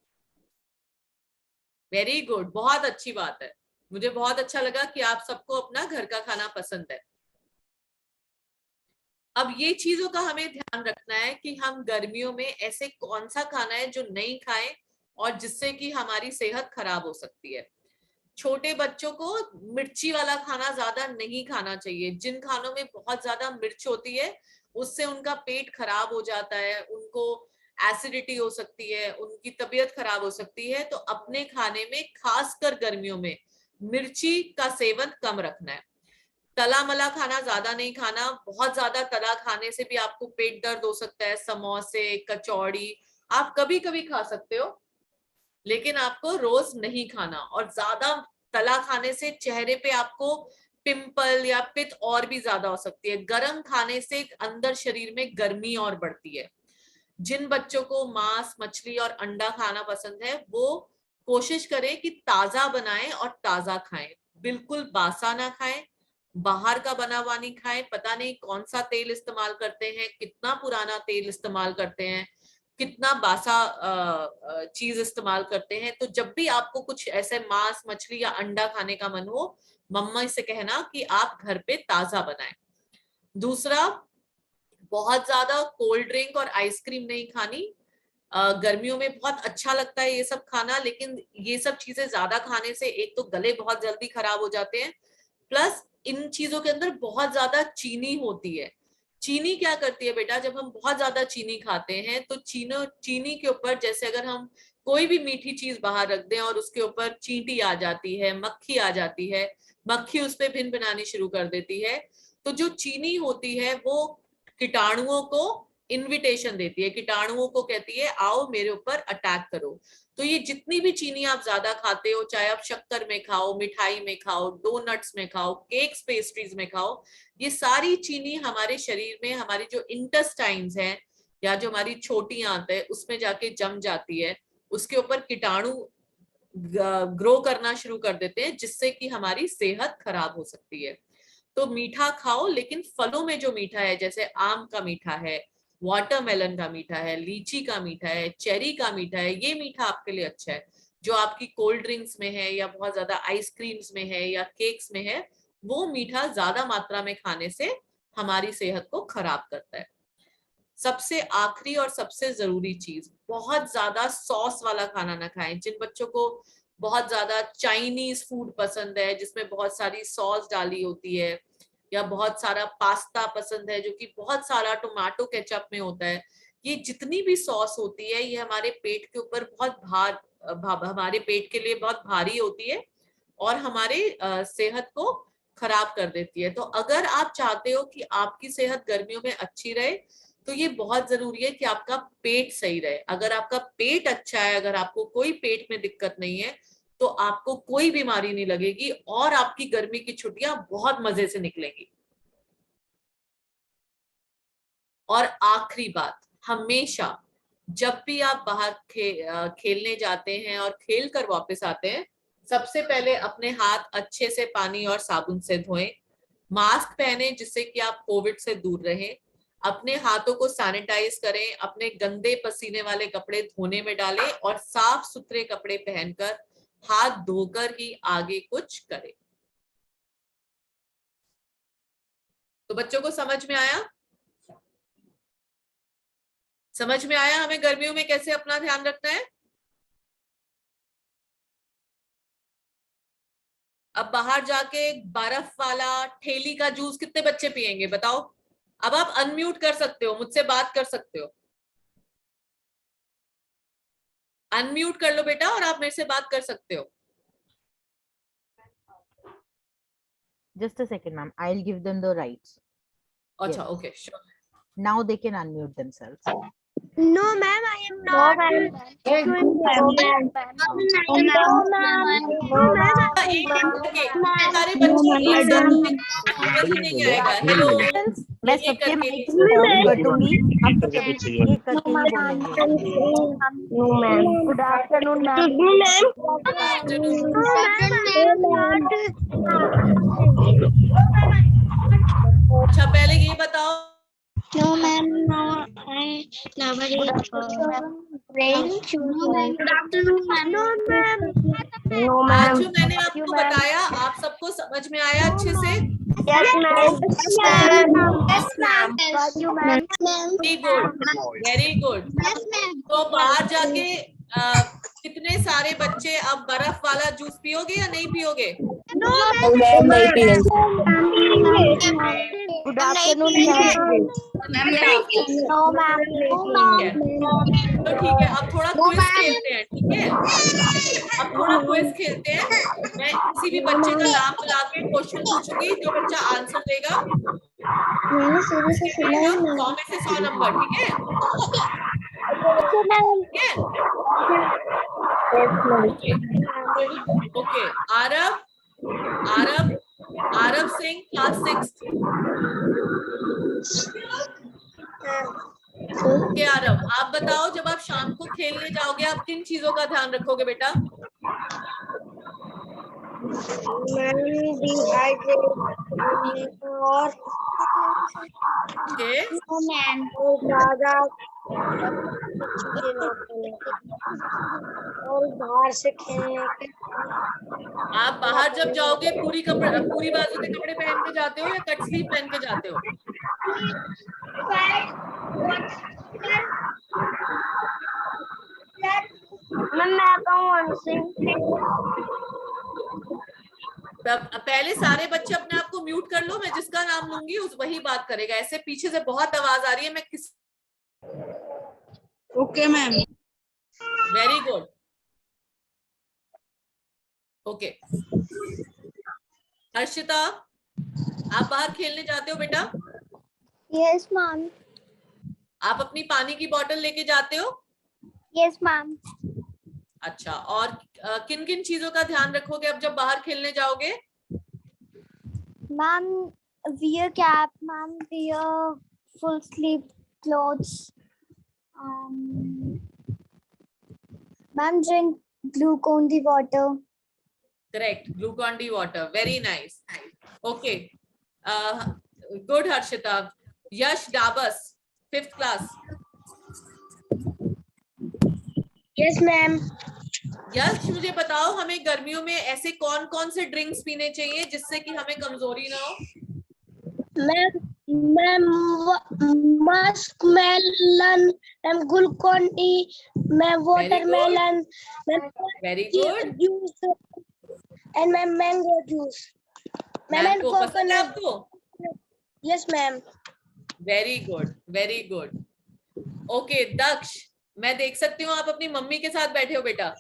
very good, बहुत अच्छी बात है। मुझे बहुत अच्छा लगा कि आप सबको अपना घर का खाना पसंद है। अब ये चीजों का हमें ध्यान रखना है कि हम गर्मियों में ऐसे कौन सा खाना है जो नहीं खाएं और जिससे कि हमारी सेहत खराब हो सकती है। छोटे बच्चों को मिर्ची वाला खाना ज्यादा नहीं खाना चाहिए। जिन खानों में बहुत ज्यादा मिर्च होती है उससे उनका पेट खराब हो जाता है, उनको एसिडिटी हो सकती है, उनकी तबीयत खराब हो सकती है। तो अपने खाने में खासकर गर्मियों में मिर्ची का सेवन कम रखना है। तला मला खाना ज्यादा नहीं खाना, बहुत ज्यादा तला खाने से भी आपको पेट दर्द हो सकता है। समोसे, कचौड़ी आप कभी कभी खा सकते हो लेकिन आपको रोज नहीं खाना। और ज्यादा तला खाने से चेहरे पे आपको पिंपल या पित और भी ज्यादा हो सकती है। गर्म खाने से अंदर शरीर में गर्मी और बढ़ती है। जिन बच्चों को मांस, मछली और अंडा खाना पसंद है वो कोशिश करें कि ताजा बनाएं और ताजा खाएं, बिल्कुल बासा ना खाएं, बाहर का बना हुआ नहीं खाएं। पता नहीं कौन सा तेल इस्तेमाल करते हैं, कितना पुराना तेल इस्तेमाल करते हैं, कितना बासा चीज इस्तेमाल करते हैं। तो जब भी आपको कुछ ऐसे मांस, मछली या अंडा खाने का मन हो, मम्मा से कहना कि आप घर पे ताजा बनाएं। दूसरा, बहुत ज्यादा कोल्ड ड्रिंक और आइसक्रीम नहीं खानी। गर्मियों में बहुत अच्छा लगता है ये सब खाना, लेकिन ये सब चीजें ज्यादा खाने से एक तो गले बहुत जल्दी खराब हो जाते हैं, प्लस इन चीजों के अंदर बहुत ज्यादा चीनी होती है। चीनी क्या करती है बेटा, जब हम बहुत ज्यादा चीनी खाते हैं तो चीनी के ऊपर, जैसे अगर हम कोई भी मीठी चीज बाहर रख दें और उसके ऊपर चींटी आ जाती है, मक्खी आ जाती है, मक्खी उस पर भिन भिनानी शुरू कर देती है, तो जो चीनी होती है वो कीटाणुओं को इनविटेशन देती है, कीटाणुओं को कहती है आओ मेरे ऊपर अटैक करो। तो ये जितनी भी चीनी आप ज्यादा खाते हो, चाहे आप शक्कर में खाओ, मिठाई में खाओ, डोनट्स में खाओ, केक्स, पेस्ट्रीज में खाओ, ये सारी चीनी हमारे शरीर में, हमारी जो इंटेस्टाइन्स है या जो हमारी छोटी आंत है उसमें जाके जम जाती है, उसके ऊपर कीटाणु ग्रो करना शुरू कर देते हैं, जिससे कि हमारी सेहत खराब हो सकती है। तो मीठा खाओ, लेकिन फलों में जो मीठा है, जैसे आम का मीठा है, वाटरमेलन का मीठा है, लीची का मीठा है, चेरी का मीठा है, ये मीठा आपके लिए अच्छा है। जो आपकी कोल्ड ड्रिंक्स में है या बहुत ज्यादा आइसक्रीम्स में है या केक्स में है, वो मीठा ज्यादा मात्रा में खाने से हमारी सेहत को खराब करता है। सबसे आखिरी और सबसे जरूरी चीज, बहुत ज्यादा सॉस वाला खाना ना खाएं। जिन बच्चों को बहुत ज्यादा चाइनीज फूड पसंद है जिसमें बहुत सारी सॉस डाली होती है, या बहुत सारा पास्ता पसंद है जो कि बहुत सारा टोमेटो केचप में होता है, ये जितनी भी सॉस होती है ये हमारे पेट के ऊपर बहुत हमारे पेट के लिए बहुत भारी होती है और हमारे सेहत को खराब कर देती है। तो अगर आप चाहते हो कि आपकी सेहत गर्मियों में अच्छी रहे, तो ये बहुत जरूरी है कि आपका पेट सही रहे। अगर आपका पेट अच्छा है, अगर आपको कोई पेट में दिक्कत नहीं है, तो आपको कोई बीमारी नहीं लगेगी और आपकी गर्मी की छुट्टियां बहुत मजे से निकलेंगी। और आखिरी बात, हमेशा जब भी आप बाहर खेलने जाते हैं और खेल कर वापस आते हैं, सबसे पहले अपने हाथ अच्छे से पानी और साबुन से धोएं, मास्क पहने जिससे कि आप कोविड से दूर रहें, अपने हाथों को सैनिटाइज करें, अपने गंदे पसीने वाले कपड़े धोने में डालें और साफ सुथरे कपड़े पहनकर हाथ धोकर ही आगे कुछ करें। तो बच्चों को समझ में आया? समझ में आया हमें गर्मियों में कैसे अपना ध्यान रखना है? अब बाहर जाके बर्फ वाला ठेली का जूस कितने बच्चे पिएंगे बताओ? अब आप अनम्यूट कर सकते हो, मुझसे बात कर सकते हो। अनम्यूट कर लो बेटा और आप मेरे से बात कर सकते हो। Just a second, ma'am. I'll give them the rights. अच्छा, Yes. okay, sure. Now they can unmute themselves. No, ma'am, I am not. No, ma'am. सारे बच्चे नहीं आएगा। हेलो, मैं सबके माइक ऑन करूंगी, आप सबके ये करके ही बोलेंगे। No, ma'am. Good afternoon, ma'am. अच्छा, पहले ये बताओ। No, ma'am. No, I never eat French. Good afternoon, ma'am. No, ma'am. No, आज जो मैंने आपको बताया, आप सबको समझ में आया अच्छे से? Yes, ma'am. Yes, ma'am. Yes, ma'am. Very good, very good. Yes, ma'am. तो बाहर जाके कितने सारे बच्चे अब बर्फ वाला जूस पियोगे या नहीं पियोगे? No, ma'am. Good afternoon, ma'am. No, ma'am. तो ठीक है, अब थोड़ा क्विज खेलते हैं, ठीक है? अब थोड़ा क्विज खेलते हैं। मैं किसी भी बच्चे का नाम बुला के क्वेश्चन पूछूंगी, जो बच्चा आंसर देगा मैंने शुरू से सुना ही 100 में से 100 नंबर, ठीक है? Okay, Aarav Singh, class 6। Okay Aarav, आप शाम को खेलने जाओगे आप किन चीजों का ध्यान रखोगे बेटा? और Okay. ज्यादा और बाहर से खेलने के आप बाहर जब जाओगे पूरी बाजू के कपड़े पहन के जाते हो या कट स्लीव पहन के जाते हो? पहले सारे बच्चे अपने आप को म्यूट कर लो, मैं जिसका नाम लूंगी उस वही बात करेगा। ऐसे पीछे से बहुत आवाज आ रही है, मैं किस okay ma'am. Very good. Okay Harshita, आप बाहर खेलने जाते हो बेटा? Yes ma'am. आप अपनी पानी की बोतल लेके जाते हो? यस मैम। अच्छा, और किन किन चीजों का ध्यान रखोगे अब जब बाहर खेलने जाओगे? Ma'am wear cap, ma'am wear full sleeve clothes. Ma'am drink glucon-D water. Correct, Glucon-D water. Very nice. Okay. Good Harshita. Yash Dabas, 5th class. Yes ma'am. यश मुझे बताओ, हमें गर्मियों में ऐसे कौन कौन से ड्रिंक्स पीने चाहिए जिससे कि हमें कमजोरी ना हो? Ma'am muskmelon, ma'am Glucon D, ma'am watermelon, very good. Juice and ma'am mango juice. Mango पसंद है आपको? Yes ma'am. Very good, very good. Okay Daksh, मैं देख सकती हूँ आप अपनी मम्मी के साथ बैठे हो बेटा।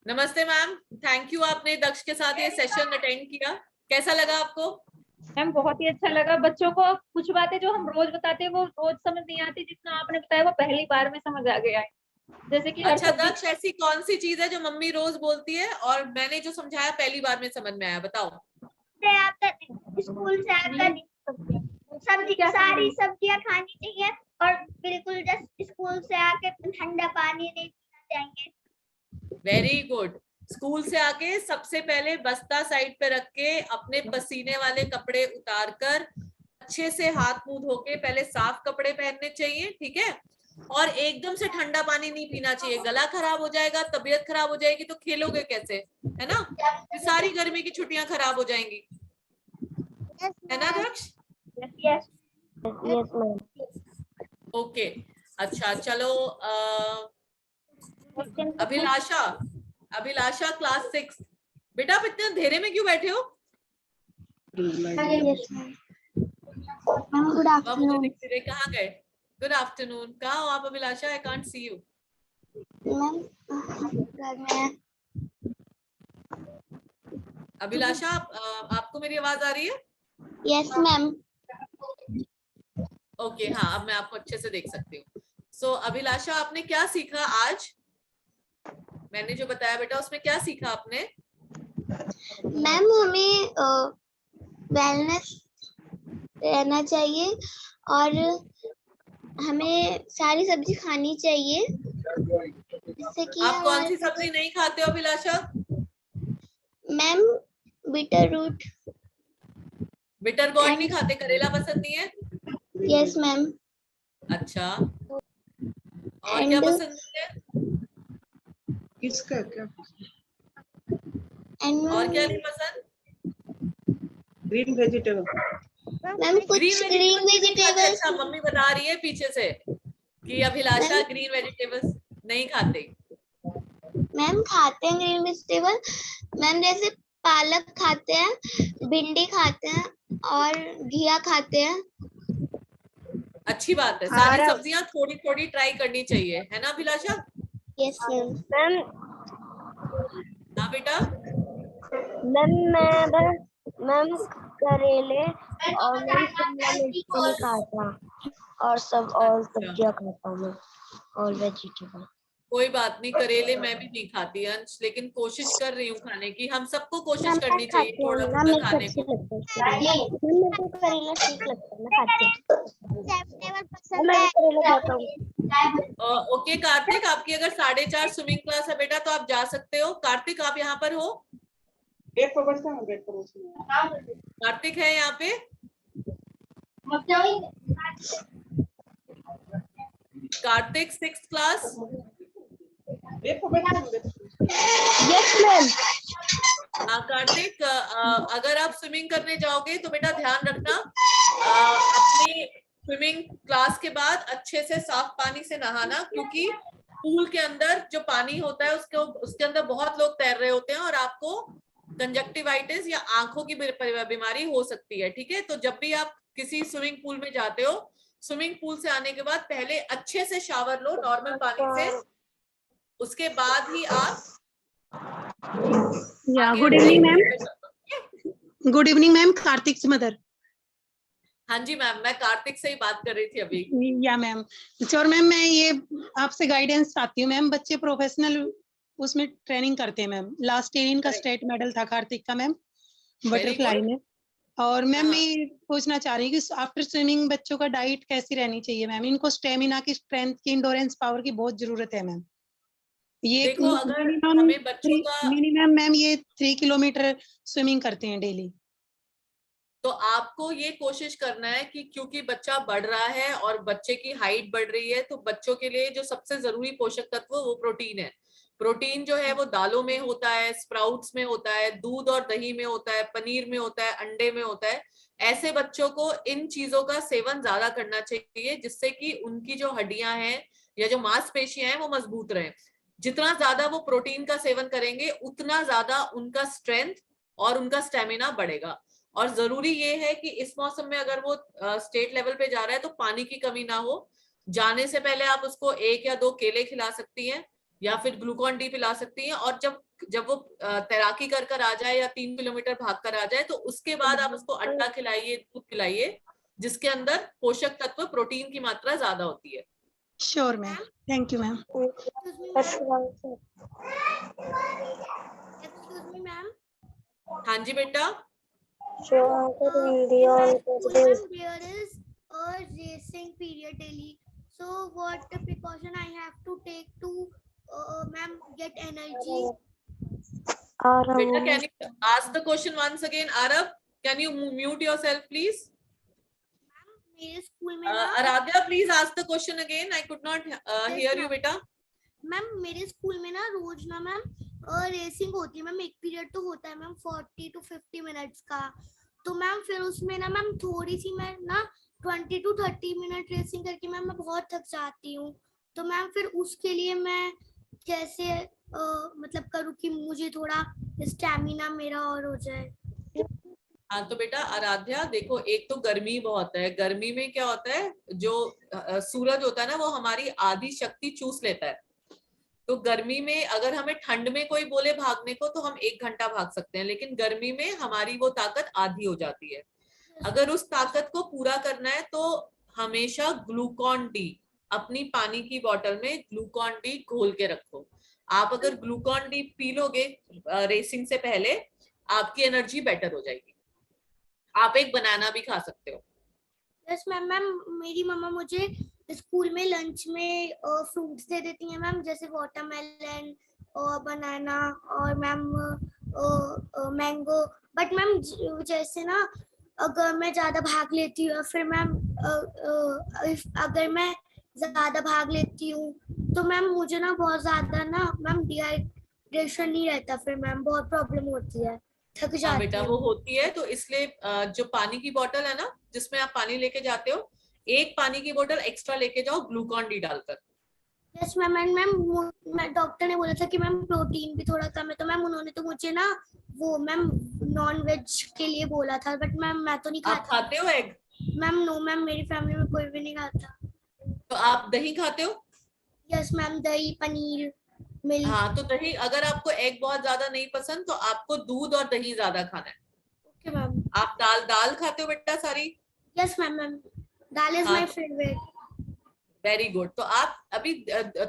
नमस्ते मैम, थैंक यू, आपने दक्ष के साथ ये सेशन अटेंड किया। कैसा लगा आपको? मैम बहुत ही अच्छा लगा। बच्चों को कुछ बातें जो हम रोज बताते हैं वो रोज समझ नहीं आती, जितना आपने बताया वो पहली बार में समझ आ गया है। जैसे कि अच्छा दक्ष, ऐसी कौन सी चीज है जो मम्मी रोज बोलती है और मैंने जो समझाया पहली बार में समझ में आया, बताओ। स्कूल से आकर सारी सब्जियां खानी चाहिए और बिल्कुल जस्ट स्कूल से आके ठंडा पानी नहीं पीना चाहिए। Very good. स्कूल से आके सबसे पहले बस्ता साइड पे रख के अपने पसीने वाले कपड़े उतार कर अच्छे से हाथ मुंह धो के पहले साफ कपड़े पहनने चाहिए, ठीक है? और एकदम से ठंडा पानी नहीं पीना चाहिए, गला खराब हो जाएगा, तबीयत खराब हो जाएगी, तो खेलोगे कैसे, है ना? तो सारी गर्मी की छुट्टियां खराब हो जाएंगी, है ना दक्ष? Yes ma'am. ओके अच्छा चलो, अभिलाषा क्लास 6। बेटा आप इतने अंधेरे में क्यों बैठे हो? Yes ma'am. Good afternoon. कहाँ गए? गुड आफ्टरनून, कहाँ हो आप Abhilasha? I can't see you. Ma'am घर में। अभिलाषा आपको मेरी आवाज आ रही है? यस मैम। ओके हाँ, अब मैं आपको अच्छे से देख सकती हूँ। सो अभिलाषा, आपने क्या सीखा आज? मैंने जो बताया बेटा उसमें क्या सीखा आपने? मैम हमें वेलनेस रहना चाहिए और हमें सारी सब्जी खानी चाहिए, जिससे कि आप कौन सी सब्जी नहीं खाते हो Abhilasha? Ma'am beetroot. Bitter gourd नहीं खाते? करेला पसंद नहीं है? यस मैम। अच्छा, और क्या पसंद है? किसका क्या? और क्या नहीं पसंद? Green vegetable. मैम कुछ ग्रीन वेजिटेबल्स। अच्छा, मम्मी बता रही है पीछे से कि अभिलाषा ग्रीन वेजिटेबल्स नहीं खाते। मैम खाते हैं ग्रीन वेजिटेबल मैम, जैसे पालक खाते हैं, भिंडी खाते हैं और घिया खाते हैं। अच्छी बात है, सारी सब्जियां थोड़ी थोड़ी ट्राई करनी चाहिए, है ना अभिलाषा? Yes ma'am. हाँ बेटा। मैम करेले और मैम शिमला मिर्च नहीं खाता और सब और सब्जियां खाता हूँ, और वेजिटेबल। कोई बात नहीं, करेले मैं भी नहीं खाती अंश, लेकिन कोशिश कर रही हूँ खाने की। हम सबको कोशिश करनी चाहिए थोड़ा थोड़ा खाने को। मेरे को करेला ठीक लगता है, मैं खाती हूँ। पसंद है, करेला खाता हूँ। ओके कार्तिक, आपकी अगर 4:30 स्विमिंग क्लास है बेटा तो आप जा सकते हो। कार्तिक आप यहाँ पर हो? कार्तिक है यहाँ पे? Kartik 6th class? Yes ma'am. हाँ कार्तिक, अगर आप स्विमिंग करने जाओगे तो बेटा ध्यान रखना, अपनी स्विमिंग क्लास के बाद अच्छे से साफ पानी से नहाना, क्योंकि पूल के अंदर जो पानी होता है उसके अंदर बहुत लोग तैर रहे होते हैं और आपको कंजक्टिवाइटिस या आंखों की बीमारी हो सकती है। ठीक है, तो जब भी आप किसी स्विमिंग पूल में जाते हो, स्विमिंग पूल से आने के बाद पहले अच्छे से शावर लो नॉर्मल पानी से, उसके बाद ही आप good evening ma'am. Good evening ma'am, Kartik से मदर। हाँ जी मैम, मैं कार्तिक से ही बात कर रही थी अभी। या मैम, और मैम मैं ये आपसे गाइडेंस चाहती हूँ मैम। बच्चे प्रोफेशनल उसमें ट्रेनिंग करते हैं मैम। लास्ट ईयर इनका स्टेट मेडल था कार्तिक का मैम, बटरफ्लाई में। और मैम मैं पूछना चाह रही हूँ कि आफ्टर स्विमिंग बच्चों का डाइट कैसी रहनी चाहिए मैम? इनको स्टेमिना की, स्ट्रेंथ की, इंडोरेंस पावर की बहुत जरूरत है मैम। ये देखो, अगर हमें बच्चों का मिनिमम मैम ये 3 किलोमीटर स्विमिंग करते हैं डेली। तो आपको ये कोशिश करना है कि क्योंकि बच्चा बढ़ रहा है और बच्चे की हाइट बढ़ रही है, तो बच्चों के लिए जो सबसे जरूरी पोषक तत्व वो प्रोटीन है। प्रोटीन जो है वो दालों में होता है, स्प्राउट्स में होता है, दूध और दही में होता है, पनीर में होता है, अंडे में होता है। ऐसे बच्चों को इन चीजों का सेवन ज्यादा करना चाहिए, जिससे कि उनकी जो हड्डियां हैं या जो मांसपेशियां हैं वो मजबूत रहे। जितना ज्यादा वो प्रोटीन का सेवन करेंगे उतना ज्यादा उनका स्ट्रेंथ और उनका स्टेमिना बढ़ेगा। और जरूरी ये है कि इस मौसम में अगर वो स्टेट लेवल पे जा रहा है तो पानी की कमी ना हो। जाने से पहले आप उसको 1 या 2 केले खिला सकती हैं या फिर ग्लूकॉन डी पिला सकती हैं। और जब वो तैराकी कर आ जाए या 3 किलोमीटर भाग कर आ जाए तो उसके बाद आप उसको अंडा खिलाइए, दूध खिलाइए, जिसके अंदर पोषक तत्व प्रोटीन की मात्रा ज्यादा होती है। Sure ma'am, thank you ma'am. Excuse me ma'am. हाँ जी बेटा। There is a racing period daily. So what the precaution I have to take to ma'am get energy? Beta, can you ask the question once again? Arav, can you mute yourself please? मेरे school में Aradhya, please ask the question again. I could not hear you बेटा। Ma'am मेरे school में ना रोज ना ma'am racing होती है ma'am. एक पीरियड तो होता है मैम 40 to 50 मिनट्स का। तो मैम फिर उसमें ना मैम थोड़ी सी मैं ना 20 to 30 मिनट रेसिंग करके मैम मैं बहुत थक जाती हूँ। तो मैम फिर उसके लिए मैं कैसे मतलब करूँ कि मुझे थोड़ा स्टैमिना मेरा और हो जाए? हाँ तो बेटा आराध्या देखो, एक तो गर्मी बहुत है। गर्मी में क्या होता है, जो सूरज होता है ना वो हमारी आधी शक्ति चूस लेता है। तो गर्मी में अगर हमें ठंड में कोई बोले भागने को तो हम 1 घंटा भाग सकते हैं, लेकिन गर्मी में हमारी वो ताकत आधी हो जाती है। अगर उस ताकत को पूरा करना है तो हमेशा ग्लूकॉन डी अपनी पानी की बोतल में ग्लूकॉन डी घोल के रखो। आप अगर ग्लूकॉन डी पी लोगे रेसिंग से पहले, आपकी एनर्जी बेटर हो जाएगी। आप एक बनाना भी खा सकते हो। Yes ma'am. मैम मेरी मम्मा मुझे स्कूल में लंच में फ्रूट्स दे देती हैं मैम, जैसे वाटरमेलन और बनाना और मैम मैंगो। बट मैम जैसे ना अगर मैं ज्यादा भाग लेती हूँ फिर मैम अगर मैं ज्यादा भाग लेती हूँ तो मैम मुझे ना बहुत ज्यादा ना मैम डिहाइड्रेशन नहीं रहता, फिर मैम बहुत प्रॉब्लम होती है, थक जाती हाँ बेटा हूँ। वो होती है, तो इसलिए जो पानी की बोतल है ना जिसमें आप पानी लेके जाते हो, एक पानी की बोतल एक्स्ट्रा लेके जाओ ग्लूकॉन डी डालकर। Yes ma'am. And ma'am doctor ने बोला था कि मैम प्रोटीन भी थोड़ा कम है, तो मैम उन्होंने तो मुझे ना वो मैम नॉन वेज के लिए बोला था, बट मैम मैं तो नहीं आप खाती। खाते हो एग? मैम नो मैम, मेरी फैमिली में कोई भी नहीं खाता। तो आप दही खाते हो? यस मैम, दही, पनीर, मिल्क। हाँ तो दही, अगर आपको एग बहुत ज्यादा नहीं पसंद तो आपको दूध और दही ज्यादा खाना है। Okay ma'am. आप दाल खाते हो बेटा सारी? Yes ma'am. Ma'am dal is my favourite. Very good. तो आप अभी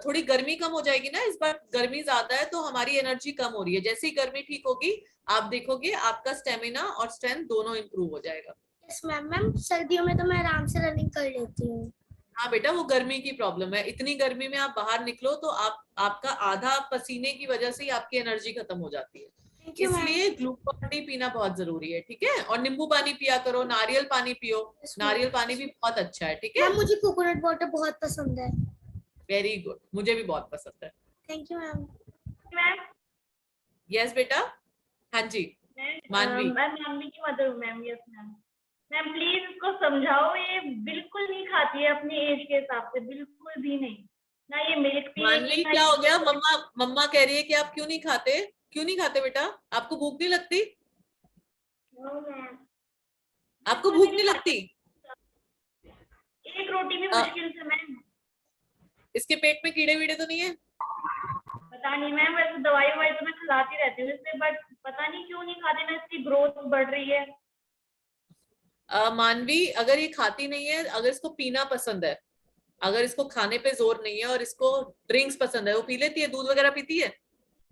थोड़ी गर्मी कम हो जाएगी ना, इस बार गर्मी ज्यादा है तो हमारी एनर्जी कम हो रही है। जैसे ही गर्मी ठीक होगी आप देखोगे आपका स्टेमिना और स्ट्रेंथ दोनों इंप्रूव हो जाएगा। Yes ma'am. मैम सर्दियों में तो मैं आराम से रनिंग कर लेती हूँ। हाँ बेटा, वो गर्मी की प्रॉब्लम है। इतनी गर्मी में आप बाहर निकलो तो आपका आधा पसीने की वजह से ही आपकी एनर्जी खत्म हो जाती है। Thank you ma'am. इसलिए ग्लूकोन डी पीना बहुत जरूरी है, ठीक है। और नींबू पानी पिया करो, नारियल पानी पियो। नारियल पानी भी बहुत अच्छा है, ठीक है। मैम मुझे कोकोनट वाटर बहुत पसंद है। वेरी गुड, मुझे भी बहुत पसंद है। Thank you ma'am. Ma'am yes बेटा। हाँ जी मानवी। मैं मानवी की मदर हूँ ma'am. Yes ma'am. Ma'am please इसको समझाओ, ये बिल्कुल नहीं खाती है अपनी एज के हिसाब से, बिल्कुल भी नहीं। ना ये मिल्क मानवी पिएगी, ना क्या ये हो गया? मम्मा कह रही है कि आप क्यों नहीं खाते? क्यों नहीं खाते बेटा? आपको भूख नहीं लगती? No ma'am. आपको भूख नहीं लगती? एक रोटी भी मुश्किल से मैम। इसके पेट में कीड़े वीड़े तो नहीं है? पता नहीं मैम, वैसे दवाई ववाई तो मैं खिलाती रहती हूँ इससे, बट पता नहीं क्यों नहीं खाते ना, इसकी ग्रोथ बढ़ रही है। मानवी अगर ये खाती नहीं है, अगर इसको पीना पसंद है, अगर इसको खाने पे जोर नहीं है और इसको ड्रिंक्स पसंद है, वो पी लेती है? दूध वगैरह पीती है?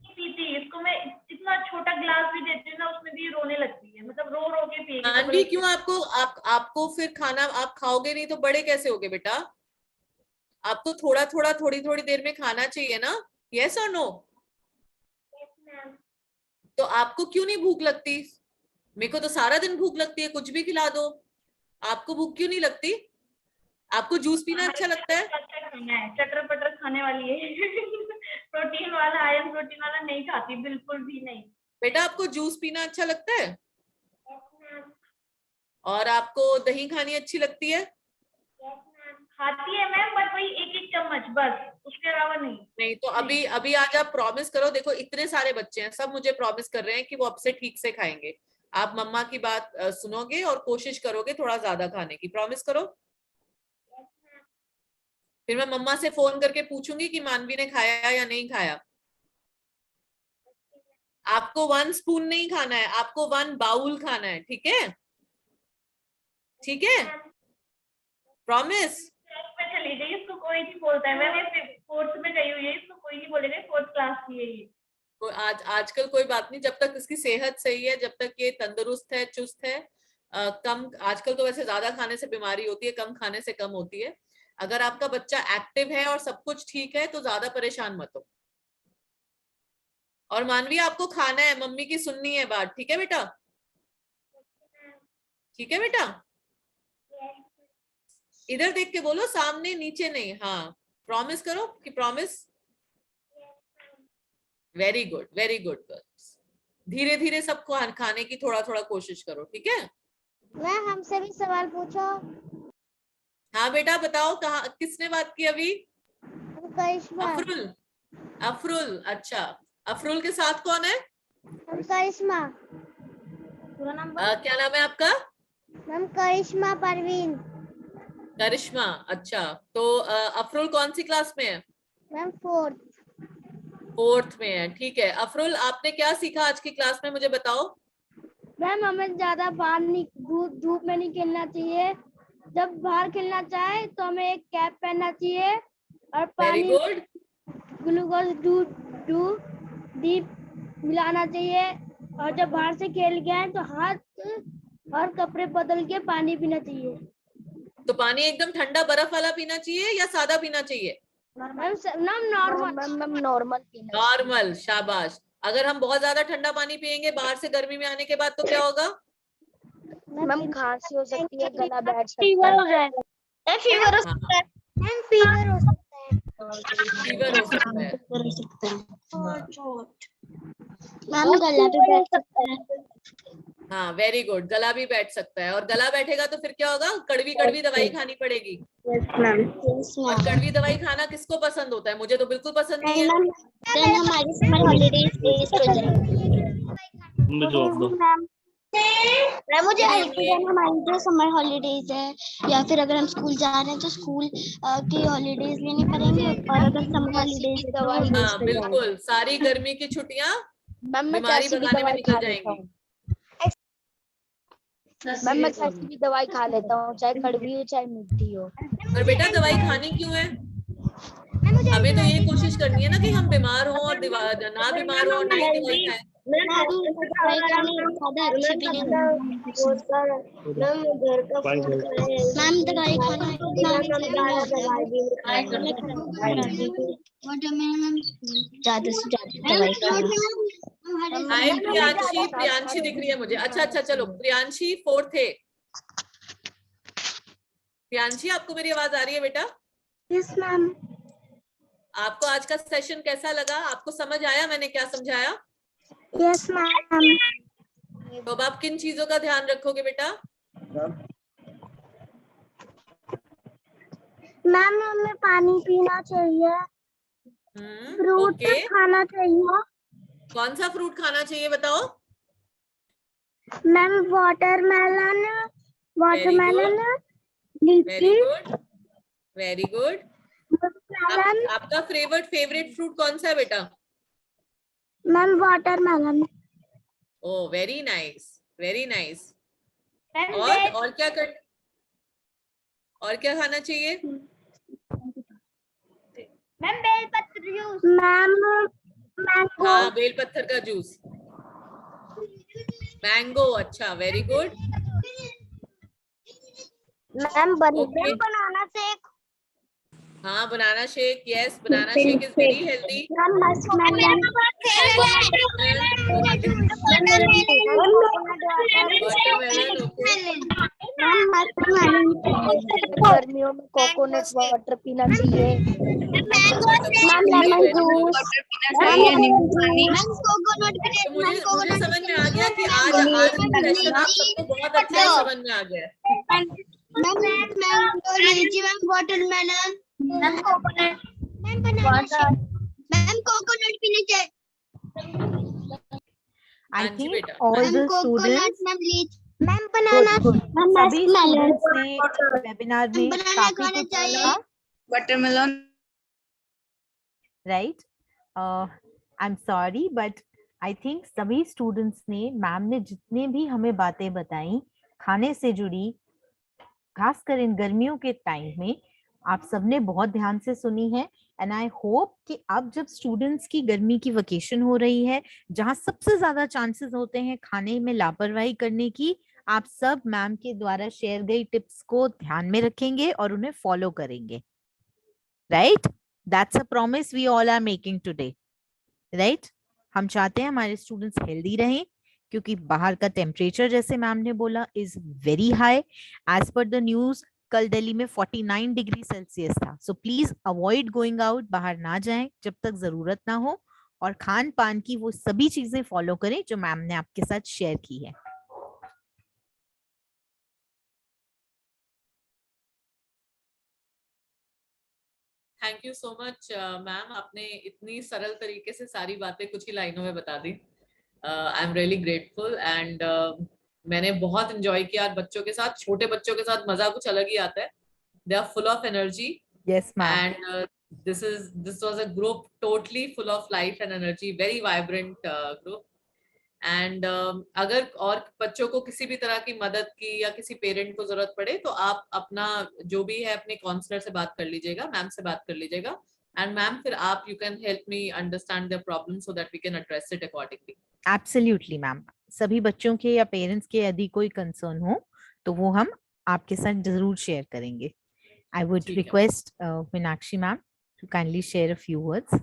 पीती, इसको मैं इतना छोटा ग्लास भी देती हूँ ना, उसमें भी रोने लगती है, मतलब रो रो के पिएगी। मानवी क्यों? आपको फिर खाना आप खाओगे नहीं तो बड़े कैसे होगे बेटा? आपको थोड़ा थोड़ा थोड़ी थोड़ी देर में खाना चाहिए ना। यस और नो? तो आपको क्यों नहीं भूख लगती? मेरे को तो सारा दिन भूख लगती है, कुछ भी खिला दो। आपको भूख क्यों नहीं लगती? आपको जूस पीना अच्छा लगता है? चटर पटर खाने वाली है। प्रोटीन वाला, आयरन प्रोटीन वाला नहीं खाती, बिल्कुल भी नहीं। बेटा आपको जूस पीना अच्छा लगता है? और आपको दही खानी अच्छी लगती है? खाती है मैम, बट वही एक एक चम्मच बस, उसके अलावा नहीं। नहीं तो अभी आज आप प्रॉमिस करो। देखो इतने सारे बच्चे हैं, सब मुझे प्रॉमिस कर रहे हैं कि वो अब से ठीक से खाएंगे। आप मम्मा की बात सुनोगे और कोशिश करोगे थोड़ा ज्यादा खाने की। प्रॉमिस करो। फिर मैं मम्मा से फोन करके पूछूंगी कि मानवी ने खाया या नहीं खाया। आपको 1 स्पून नहीं खाना है, आपको 1 बाउल खाना है, ठीक है? ठीक है, प्रॉमिस। में चली गई, इसको कोई नहीं बोलता है मैम, ये 4th में गई हुई है, इसको कोई नहीं बोलेगा, 4th क्लास की है ये। आजकल कोई बात नहीं, जब तक इसकी सेहत सही है, जब तक ये तंदुरुस्त है, चुस्त है। कम आजकल तो वैसे ज्यादा खाने से बीमारी होती है, कम खाने से कम होती है। अगर आपका बच्चा एक्टिव है और सब कुछ ठीक है तो ज्यादा परेशान मत हो। और मानवी आपको खाना है, मम्मी की सुननी है बात, ठीक है बेटा? ठीक है बेटा? इधर देख के बोलो, सामने नीचे नहीं। हाँ प्रॉमिस करो कि promise. Very good, very good girls. धीरे धीरे सबको खाने की थोड़ा थोड़ा कोशिश करो, ठीक है? मैं हमसे भी सवाल पूछो। हाँ बेटा बताओ, कहाँ किसने बात की अभी? करिश्मा। अफरुल। अफरुल, अच्छा। अफरुल के साथ कौन है? करिश्मा। पूरा नाम क्या नाम है आपका? मैम करिश्मा परवीन। करिश्मा, अच्छा। तो अफरुल कौन सी क्लास में है? Ma'am 4th। 4th में है, ठीक है। अफरुल आपने क्या सीखा आज की क्लास में, मुझे बताओ। मैम हमें ज्यादा बाहर धूप में नहीं खेलना चाहिए। जब बाहर खेलना चाहे तो हमें एक कैप पहनना चाहिए और वेरी पानी गुड। ग्लूकोज डीप मिलाना चाहिए। और जब बाहर से खेल गए तो हाथ और कपड़े बदल के पानी पीना चाहिए। तो पानी एकदम ठंडा बर्फ वाला पीना चाहिए या सादा पीना चाहिए? नॉर्मल, शाबाश। अगर हम बहुत ज्यादा ठंडा पानी पियेंगे बाहर से गर्मी में आने के बाद तो क्या होगा? मैम खांसी हो सकती है, गला बैठ सकता है, फीवर हो जाएगा। फीवर हो सकता है मैम, फीवर हो सकता है, फीवर हो सकता है। मैम गला भी बैठ सकता है। हाँ वेरी गुड, गला भी बैठ सकता है। और गला बैठेगा तो फिर क्या होगा? कड़वी कड़वी दवाई खानी पड़ेगी। और कड़वी दवाई खाना किसको पसंद होता है? मुझे तो बिल्कुल पसंद नहीं है। हमारी समर हॉलीडेज वेस्ट हो जाएगी। मैम मुझे हमारी जो समर हॉलीडेज है या फिर अगर हम स्कूल जा रहे हैं तो स्कूल की हॉलीडेज लेनी पड़ेंगी। और अगर समर हॉलीडेज हाँ बिल्कुल, सारी गर्मी की छुट्टियां बीमारी भगाने में निकल जाएंगी। मैम मैं कैसी भी दवाई खा लेता हूँ, चाहे कड़वी हो चाहे मीठी हो। पर बेटा दवाई खानी क्यों है? हमें तो ये कोशिश करनी है ना कि हम बीमार हो और ना बीमार हो और ना ही दवाई खाएं। दवाई खानी ज्यादा अच्छी भी नहीं मैम, दवाई खाना ज्यादा से ज्यादा दवाई खाना। हाय प्रियांशी, प्रियांशी दिख रही है मुझे। अच्छा चलो प्रियांशी 4th है। प्रियांशी आपको मेरी आवाज आ रही है बेटा? Yes ma'am. आपको आज का सेशन कैसा लगा? आपको समझ आया मैंने क्या समझाया? Yes ma'am. तो अब आप किन चीजों का ध्यान रखोगे बेटा? मैम हमें पानी पीना चाहिए, फ्रूट ओके। खाना चाहिए। कौन सा फ्रूट खाना चाहिए बताओ? मैम वाटरमेलन, वेरी लीची, गुड, वेरी गुड। आपका फेवरेट फ्रूट कौन सा है बेटा? Ma'am watermelon. Oh very nice, very nice. Ma'am और क्या खाना चाहिए? मैम बेलपत्र जूस। Ma'am mango. हाँ बेलपत्थर का जूस, मैंगो। अच्छा very good. Ma'am Okay. Banana shake. हाँ banana shake, yes banana shake is very healthy. Watermelon, okay. गर्मियों में कोकोनट वाटर पीना चाहिए। तो मुझे समझ में आ गया कि आज का सेशन आप सबको बहुत अच्छा समझ में आ गया। मैम कोकोनट पीने चाहिए। I हाँ जी think बेटा। all the students, मैम बनाना, सभी students ने webinar में काफी कुछ सीखा, watermelon. right? I'm sorry, but I think सभी students ने, मैम ने जितने भी हमें बातें बताई खाने से जुड़ी, खासकर इन गर्मियों के टाइम में, आप सबने बहुत ध्यान से सुनी है। एंड आई होप कि अब जब स्टूडेंट्स की गर्मी की वेकेशन हो रही है, जहां सबसे ज्यादा चांसेस होते हैं खाने में लापरवाही करने की, आप सब मैम के द्वारा शेयर गई टिप्स को ध्यान में रखेंगे और उन्हें फॉलो करेंगे, right? That's a promise we all are making today, right? हम चाहते हैं हमारे स्टूडेंट्स हेल्दी रहें, क्योंकि बाहर का टेम्परेचर जैसे मैम ने बोला इज वेरी हाई। एज पर द न्यूज कल दिल्ली में 49 डिग्री सेल्सियस था। So please avoid going out, बाहर ना जाएं जब तक जरूरत ना हो, और खान पान की वो सभी चीजें फॉलो करें जो मैम ने आपके साथ शेयर की है। Thank you so much ma'am, आपने इतनी सरल तरीके से सारी बातें कुछ ही लाइनों में बता दी। I am really grateful and मैंने बहुत एंजॉय किया बच्चों के साथ। छोटे बच्चों के साथ मजा कुछ अलग ही आता है। They are full of energy. Yes ma'am. And this was a group totally full of life and energy, very vibrant group. And अगर और बच्चों को किसी भी तरह की मदद की या किसी पेरेंट को जरूरत पड़े तो आप अपना जो भी है अपने काउंसलर से बात कर लीजिएगा, मैम से बात कर लीजिएगा। एंड मैम फिर आप you can help me understand their problem so that we can address it accordingly. Absolutely ma'am, सभी बच्चों के या पेरेंट्स के यदि कोई कंसर्न हो तो वो हम आपके साथ जरूर शेयर करेंगे। I would request Meenakshi ma'am to kindly share a few words.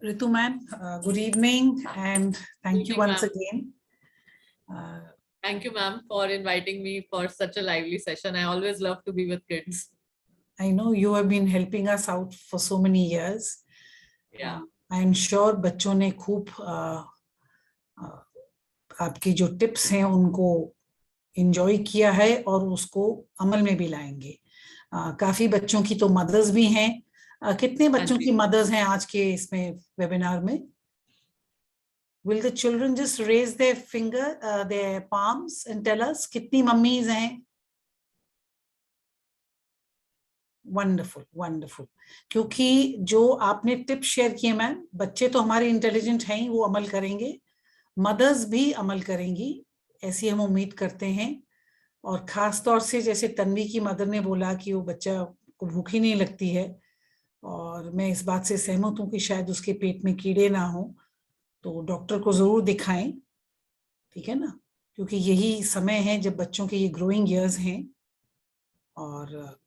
Ritu ma'am, good evening and thank you once again. Thank you ma'am for inviting me for such a lively session. I always love to be with kids. I know you have been helping us out for so many years. Yeah. I am sure बच्चों ने खूब आपकी जो tips हैं उनको enjoy किया है और उसको अमल में भी लाएंगे। काफी बच्चों की तो मदर्स भी हैं। कितने बच्चों की मदर्स हैं आज के इसमें वेबिनार में? Will the children just raise their finger, their palms and tell us कितनी मम्मीज हैं? Wonderful, wonderful. क्योंकि जो आपने टिप शेयर किए मैम, बच्चे तो हमारे इंटेलिजेंट हैं ही, वो अमल करेंगे। मदर्स भी अमल करेंगी, ऐसी हम उम्मीद करते हैं। और खास तौर से जैसे तन्वी की मदर ने बोला कि वो बच्चा को भूख ही नहीं लगती है, और मैं इस बात से सहमत हूँ कि शायद उसके पेट में कीड़े ना हो, तो डॉक्टर को जरूर दिखाएं, ठीक है ना, क्योंकि यही समय है जब बच्चों के ये ग्रोइंग ईयर्स हैं, और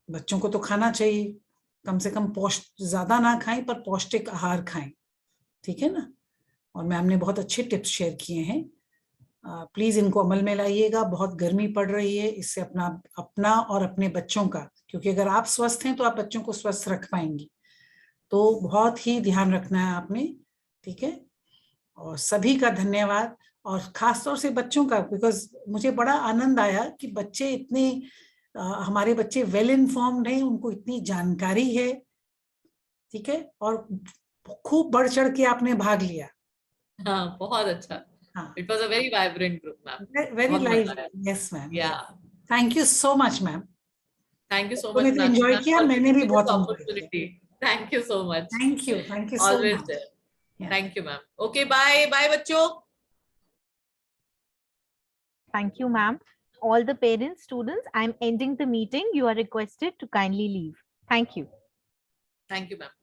बच्चों को तो खाना चाहिए, कम से कम ज्यादा ना खाएं पर पौष्टिक आहार खाएं, ठीक है ना। और मैम ने बहुत अच्छे टिप्स शेयर किए हैं, प्लीज इनको अमल में लाइएगा। बहुत गर्मी पड़ रही है, इससे अपना और अपने बच्चों का, क्योंकि अगर आप स्वस्थ हैं तो आप बच्चों को स्वस्थ रख पाएंगी, तो बहुत ही ध्यान रखना है आपने, ठीक है। और सभी का धन्यवाद, और खासतौर से बच्चों का, बिकॉज मुझे बड़ा आनंद आया कि बच्चे इतने हमारे बच्चे वेल इन्फॉर्म्ड हैं, उनको इतनी जानकारी है, ठीक है, और खूब बढ़ चढ़ के आपने भाग लिया। हाँ, बहुत अच्छा। हाँ, It was a very vibrant group, ma'am. Very बहुत लाइव। मजा आया। Yes ma'am, Yeah, thank you so much ma'am. thank you so तूने much, तो Pranshi एंजॉय ma'am, किया, for मैंने giving भी me बहुत this एंजॉय किया। opportunity. Thank you so much. Thank you so Always much. there. Thank you, ma'am. Okay, bye, bye, बच्चों। Thank you, ma'am. All the parents, students, I'm ending the meeting. You are requested to kindly leave. Thank you. Thank you, ma'am.